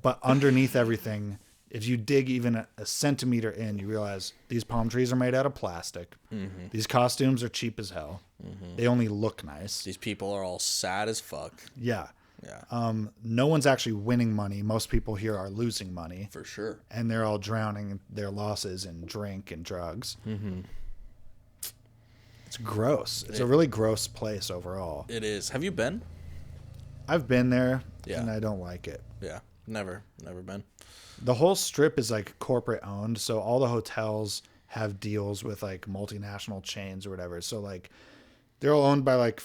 But underneath everything, if you dig even a centimeter in, you realize these palm trees are made out of plastic. These costumes are cheap as hell. They only look nice. These people are all sad as fuck. Yeah. Yeah. No one's actually winning money. Most people here are losing money. For sure. And they're all drowning their losses in drink and drugs. It's gross. It's a really gross place overall. It is. Have you been? I've been there, and I don't like it. Yeah. Never been. The whole strip is like corporate owned, so all the hotels have deals with like multinational chains or whatever. So like they're all owned by like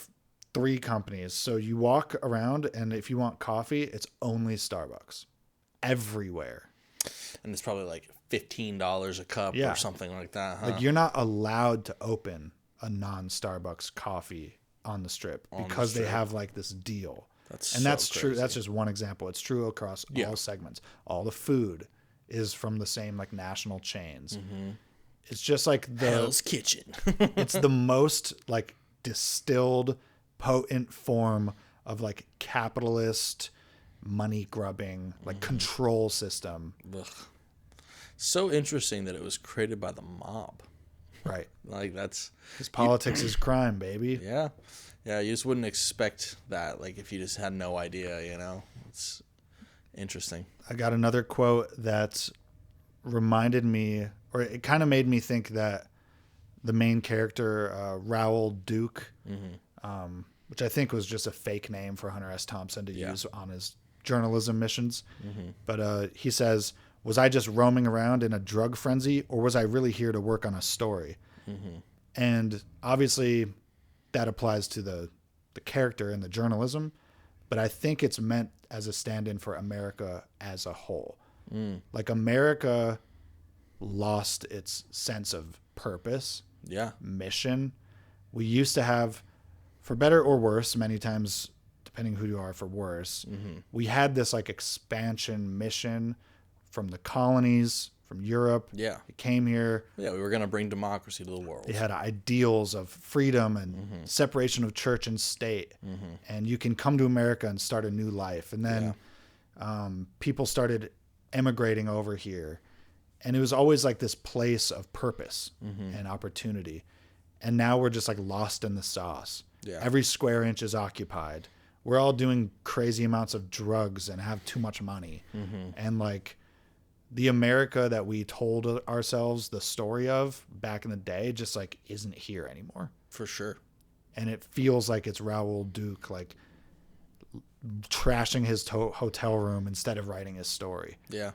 3 companies. So you walk around, and if you want coffee, it's only Starbucks everywhere. And it's probably like $15 a cup or something like that, huh? Like you're not allowed to open a non-Starbucks coffee on the strip because they have like this deal. That's true. That's just one example. It's true across all segments. All the food is from the same like national chains. It's just like the Hell's Kitchen. It's the most like distilled, potent form of like capitalist money grubbing, like control system. Ugh. So interesting that it was created by the mob. Right. Like that's because politics is crime, baby. Yeah. Yeah, you just wouldn't expect that, like, if you just had no idea, you know? It's interesting. I got another quote that reminded me, or it kind of made me think that the main character, Raoul Duke, which I think was just a fake name for Hunter S. Thompson to use on his journalism missions. But he says, "Was I just roaming around in a drug frenzy, or was I really here to work on a story?" And obviously that applies to the the character and the journalism, but I think it's meant as a stand-in for America as a whole. Like America lost its sense of purpose, mission. We used to have, for better or worse, many times depending who you are, for worse, we had this like expansion mission from the colonies, from Europe. Yeah. It came here. Yeah, we were going to bring democracy to the world. They had ideals of freedom and separation of church and state. And you can come to America and start a new life. And then people started emigrating over here. And it was always like this place of purpose and opportunity. And now we're just like lost in the sauce. Yeah. Every square inch is occupied. We're all doing crazy amounts of drugs and have too much money. And like the America that we told ourselves the story of back in the day just like isn't here anymore. For sure. And it feels like it's Raoul Duke like trashing his hotel room instead of writing his story. Yeah.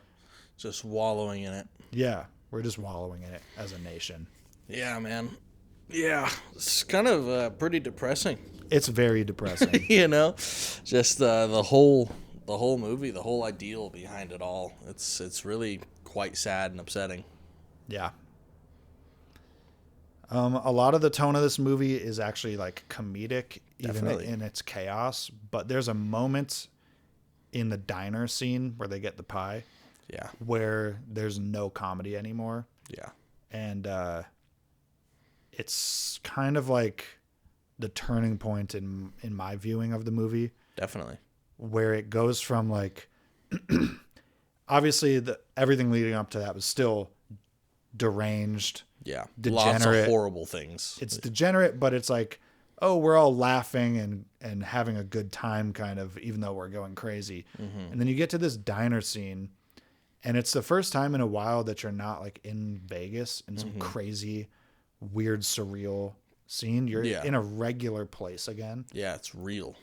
Just wallowing in it. Yeah. We're just wallowing in it as a nation. Yeah, man. Yeah. It's kind of pretty depressing. It's very depressing. You know, just the whole movie, the whole ideal behind it all. It's really quite sad and upsetting. Yeah. A lot of the tone of this movie is actually like comedic, Definitely. even in its chaos. But there's a moment in the diner scene where they get the pie. Yeah. Where there's no comedy anymore. Yeah. And it's kind of like the turning point in my viewing of the movie. Definitely. Where it goes from like obviously everything leading up to that was still deranged. Yeah. Degenerate. Lots of horrible things. It's degenerate, but it's like, oh, we're all laughing and having a good time kind of, even though we're going crazy. And then you get to this diner scene, and it's the first time in a while that you're not like in Vegas in some crazy, weird, surreal scene. You're in a regular place again. Yeah, it's real.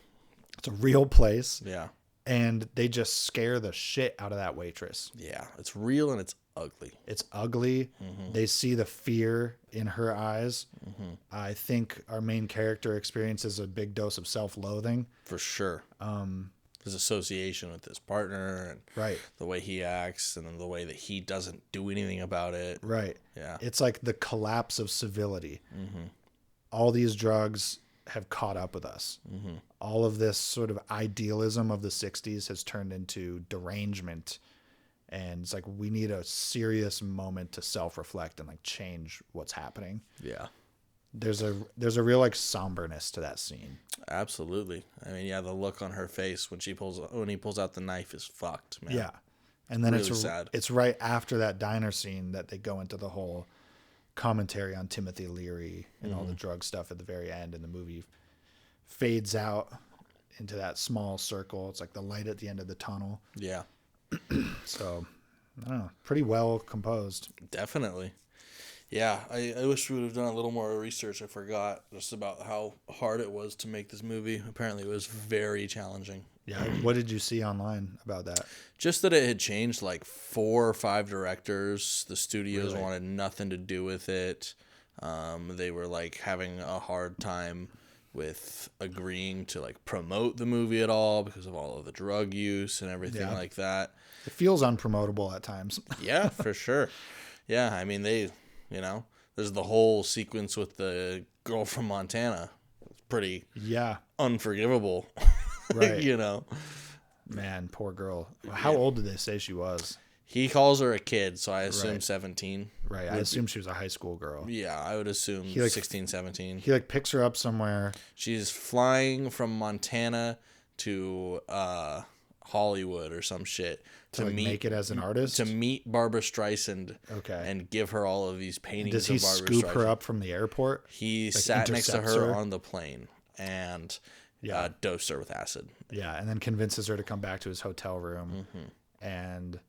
It's a real place. Yeah. And they just scare the shit out of that waitress. Yeah, it's real and it's ugly. It's ugly. They see the fear in her eyes. I think our main character experiences a big dose of self-loathing. For sure. His association with his partner and the way he acts and then the way that he doesn't do anything about it. Right. Yeah. It's like the collapse of civility. All these drugs have caught up with us. All of this sort of idealism of the 60s has turned into derangement. And it's like we need a serious moment to self-reflect and like change what's happening. Yeah. There's a real like somberness to that scene. Absolutely. I mean, yeah, the look on her face when he pulls out the knife is fucked, man. Yeah. And then really sad. It's right after that diner scene that they go into the whole commentary on Timothy Leary and all the drug stuff at the very end, and the movie fades out into that small circle. It's like the light at the end of the tunnel. Yeah. So, I don't know. Pretty well composed. Definitely. Yeah, I wish we would have done a little more research. I forgot just about how hard it was to make this movie. Apparently, it was very challenging. Yeah. What did you see online about that? Just that it had changed like 4 or 5 directors. The studios wanted nothing to do with it. They were like having a hard time with agreeing to like promote the movie at all because of all of the drug use and everything like that. It feels unpromotable at times. Yeah, for sure. Yeah, I mean, there's the whole sequence with the girl from Montana. It's pretty unforgivable. Right. You know. Man, poor girl. How old did they say she was? He calls her a kid, so I assume 17. Right. I assume she was a high school girl. Yeah, I would assume 16, 17. He like picks her up somewhere. She's flying from Montana to Hollywood or some shit to like make it as an artist, to meet Barbara Streisand. Okay. And give her all of these paintings. Does he of Barbara scoop Streisand. her up from the airport? He like sat next to her her on the plane and dosed her with acid. Yeah, and then convinces her to come back to his hotel room. And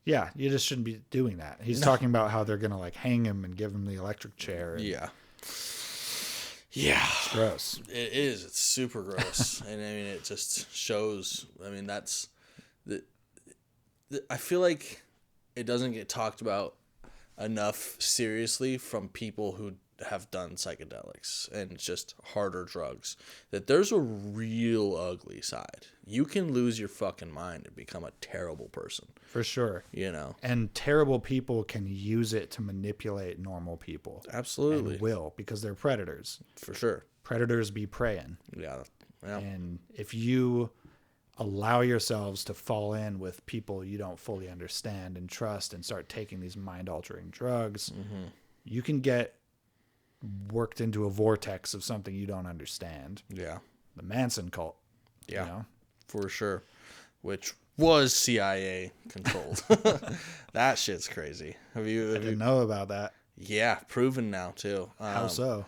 yeah, you just shouldn't be doing that. He's talking about how they're gonna like hang him and give him the electric chair. Yeah. It's gross. It is. It's super gross. And I mean, it just shows. I mean, that's I feel like it doesn't get talked about enough seriously from people who have done psychedelics and just harder drugs, that there's a real ugly side. You can lose your fucking mind and become a terrible person. For sure. You know? And terrible people can use it to manipulate normal people. Absolutely. And will, because they're predators. For sure. Predators be preying. Yeah. And if you allow yourselves to fall in with people you don't fully understand and trust and start taking these mind-altering drugs, you can get worked into a vortex of something you don't understand. Yeah. The Manson cult. Yeah. You know? For sure. Which was CIA controlled. That shit's crazy. I didn't know about that. Yeah, proven now too. How so?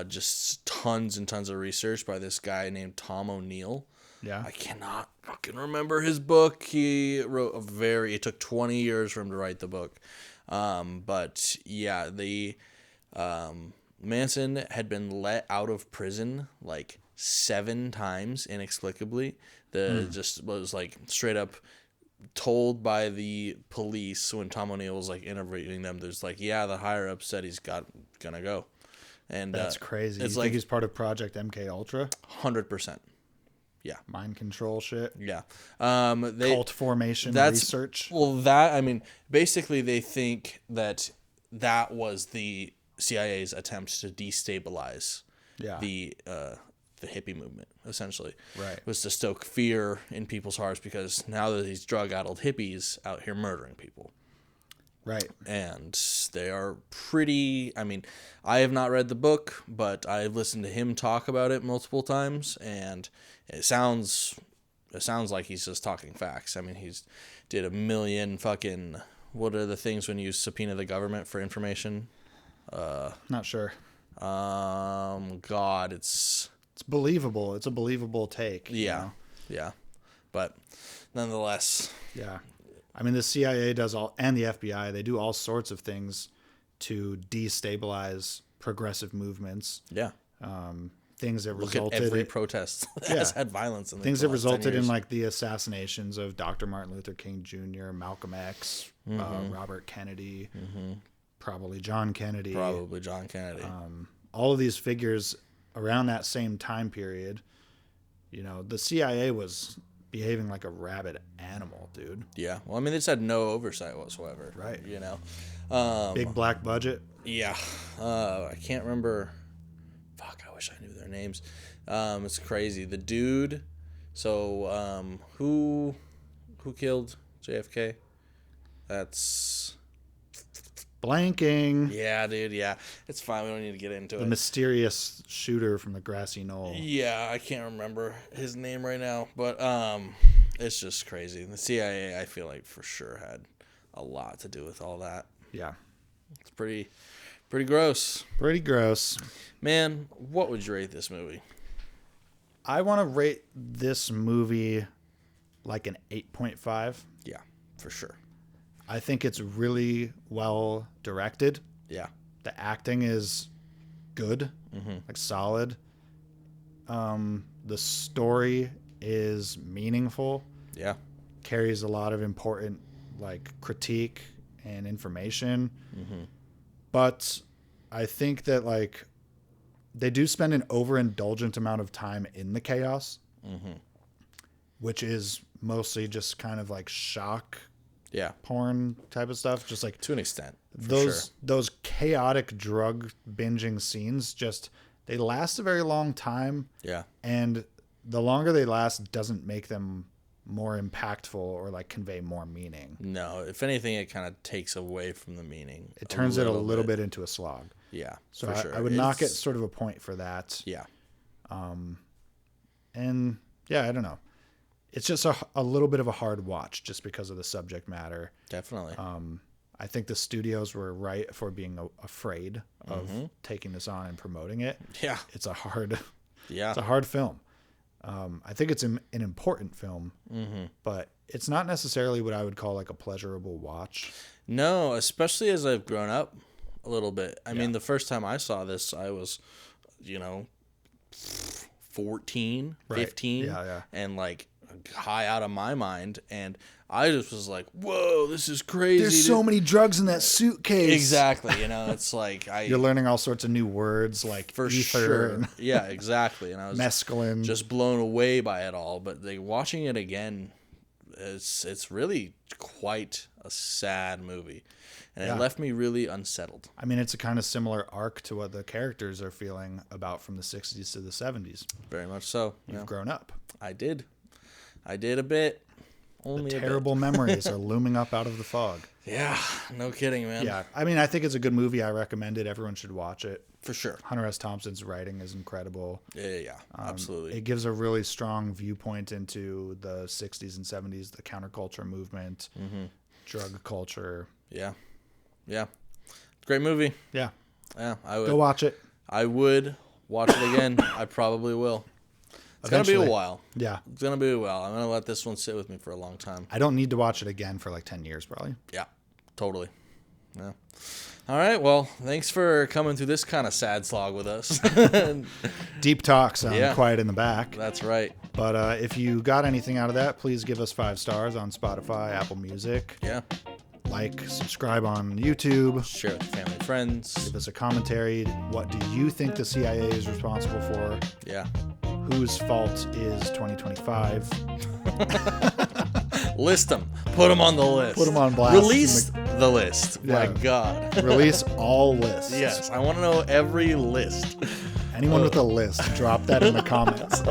Just tons and tons of research by this guy named Tom O'Neill. Yeah. I cannot fucking remember his book. He wrote it took 20 years for him to write the book. But yeah, Manson had been let out of prison like 7 times inexplicably. Just was like straight up told by the police when Tom O'Neill was like interviewing them. There's like, yeah, the higher up said he's gonna go. And that's crazy. It's you like think he's part of Project MK Ultra? 100%. Yeah. Mind control shit. Yeah. Cult formation research. Well, basically they think that was the CIA's attempt to destabilize the hippie movement, essentially. Right. It was to stoke fear in people's hearts because now that these drug-addled hippies out here murdering people. Right. And they are pretty, I have not read the book, but I've listened to him talk about it multiple times, and it sounds like he's just talking facts. He's did a million fucking, what are the things when you subpoena the government for information? Not sure. God, it's believable. It's a believable take. Yeah. You know? Yeah. But nonetheless. Yeah. The CIA does and the FBI, they do all sorts of things to destabilize progressive movements. Yeah. Things that Look resulted at every protest that has had violence in the things that last 10 resulted in years. like the assassinations of Dr. Martin Luther King Jr., Malcolm X, Robert Kennedy, probably John Kennedy. All of these figures around that same time period, the CIA was behaving like a rabid animal, dude. Yeah. Well, they just had no oversight whatsoever. Right. Big black budget. Yeah. I can't remember. Fuck, I wish I knew their names. It's crazy. The dude. So, who killed JFK? That's blanking. Yeah, dude. Yeah, it's fine. We don't need to get into it. The mysterious shooter from the grassy knoll. Yeah, I can't remember his name right now, but it's just crazy. The CIA, I feel like for sure had a lot to do with all that. Yeah, it's pretty gross. Pretty gross. Man, what would you rate this movie? I want to rate this movie like an 8.5. Yeah, for sure. I think it's really well directed. Yeah. The acting is good, like solid. The story is meaningful. Yeah. Carries a lot of important like critique and information. But I think that like they do spend an overindulgent amount of time in the chaos, which is mostly just kind of like shock porn type of stuff, just like to an extent. Those chaotic drug binging scenes, just they last a very long time. Yeah. And the longer they last doesn't make them more impactful or like convey more meaning. No, if anything, it kind of takes away from the meaning. It turns it a little bit into a slog. Yeah. So for sure. I would knock it sort of a point for that. Yeah. And yeah, I don't know. It's just a little bit of a hard watch just because of the subject matter. Definitely. I think the studios were right for being afraid of taking this on and promoting it. Yeah. It's a hard film. I think it's an important film, but it's not necessarily what I would call like a pleasurable watch. No, especially as I've grown up a little bit. I mean, the first time I saw this, I was, 14, 15, Yeah. and like high out of my mind. And I just was like, whoa, this is crazy. There's so many drugs in that suitcase. Exactly. It's like you're learning all sorts of new words like for ether sure. and Yeah, exactly. And I was mescaline. just blown away by it all. But watching it again, it's really quite a sad movie. And it left me really unsettled. I mean, it's a kind of similar arc to what the characters are feeling about from the 60s to the 70s. Very much so. You've grown up. I did a bit. Only the terrible memories are looming up out of the fog. Yeah, no kidding, man. Yeah, I mean, I think it's a good movie. I recommend it. Everyone should watch it. For sure. Hunter S. Thompson's writing is incredible. Yeah, absolutely. It gives a really strong viewpoint into the 60s and 70s, the counterculture movement, drug culture. Yeah. Great movie. Yeah. Yeah, I would. Go watch it. I would watch it again. I probably will. It's going to be a while. Yeah. It's going to be a while. I'm going to let this one sit with me for a long time. I don't need to watch it again for like 10 years, probably. Yeah, totally. Yeah. All right. Well, thanks for coming through this kind of sad slog with us. Deep talks on Quiet in the Back. That's right. But if you got anything out of that, please give us 5 stars on Spotify, Apple Music. Yeah. Like, subscribe on YouTube. Share with family and friends. Give us a commentary. What do you think the CIA is responsible for? Yeah. Whose fault is 2025? List them. Put them on the list. Put them on blast. Release the list. Yeah. My God. Release all lists. Yes. I want to know every list. Anyone with a list, drop that in the comments.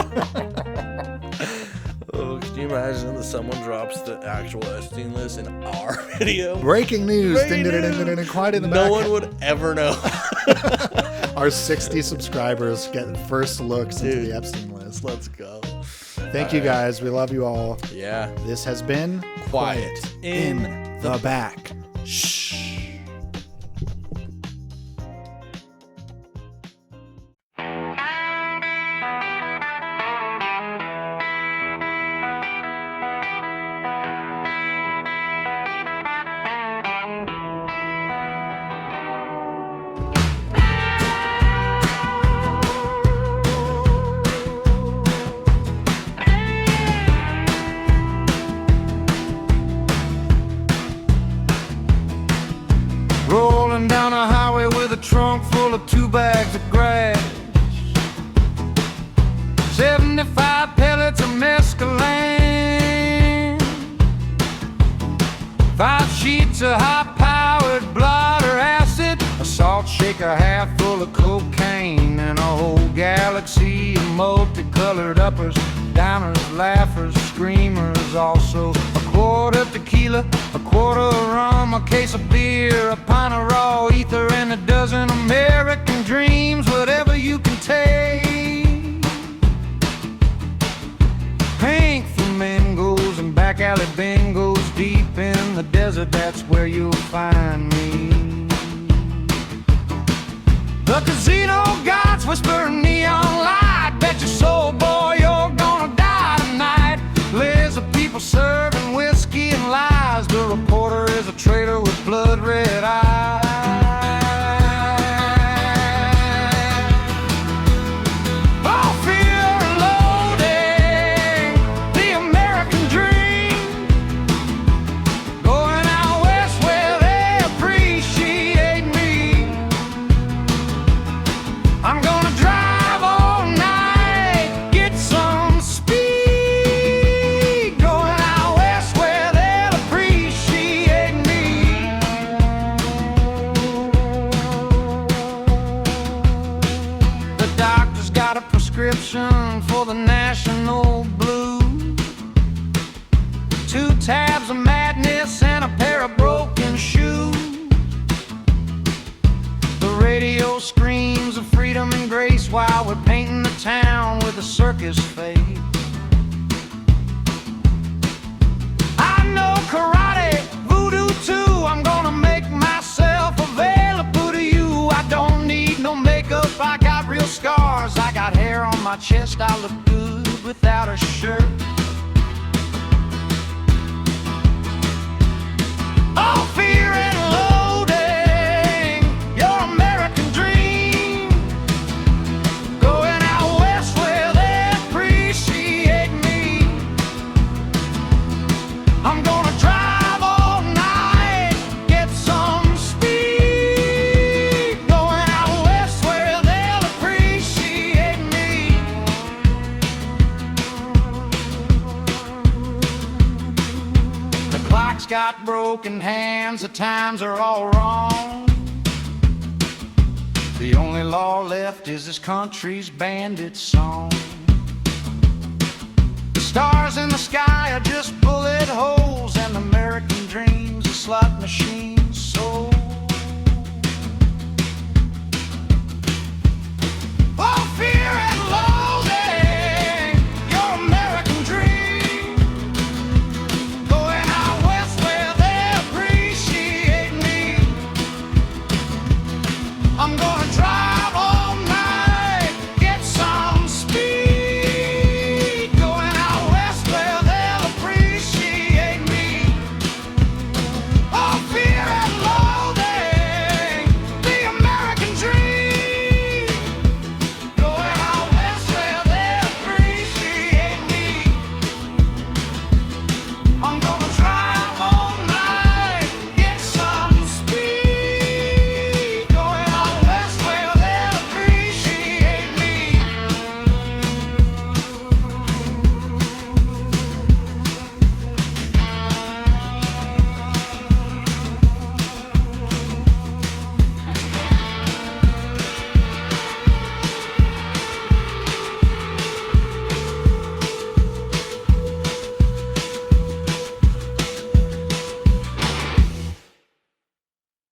Oh, can you imagine that someone drops the actual Epstein list in our video? Breaking news. Quiet in the Back. No one would ever know. Our 60 subscribers get first looks into the Epstein list. Let's go. Thank you guys. We love you all. Yeah. This has been Quiet in the Back. Shh. Rolling down a highway with a trunk full of 2 bags of grass, 75 pellets of mescaline, 5 sheets of high-powered blotter acid, a salt shaker half full of cocaine, and a whole galaxy of multicolored uppers, downers, laughers, screamers. Also a quart of tequila, a quarter of rum, a case of beer, a pint of raw ether, and a dozen American dreams. Whatever you can take. Pink flamingos and back alley bingos, deep in the desert, that's where you'll find me. The casino gods whisper neon light, bet your soul, boy, you're gonna die tonight. Lives of people serving whiskey and lies. The reporter is a traitor with blood red eyes. Oh, fear and loathing, the American dream. Going out west where they appreciate me. I'm gonna drive all night, get some speed. Going out west where they'll appreciate me. The doctor's got a prescription for the national blues, 2 tabs of madness and a pair of broken shoes. The radio screams of freedom and grace while we're painting the town with a circus face. I know karate, voodoo too. I'm gonna make myself available to you. I don't need no makeup, I got real scars. I got hair on my chest, I look good without a shirt. Oh, fear and loathing, your American dream. Going out west where they appreciate me. I'm gonna got broken hands, the times are all wrong. The only law left is this country's bandit song. The stars in the sky are just bullet holes, and American dreams a slot machine sold. Oh, fear and loathing, your American dream. Going out west where they appreciate me. I'm gonna try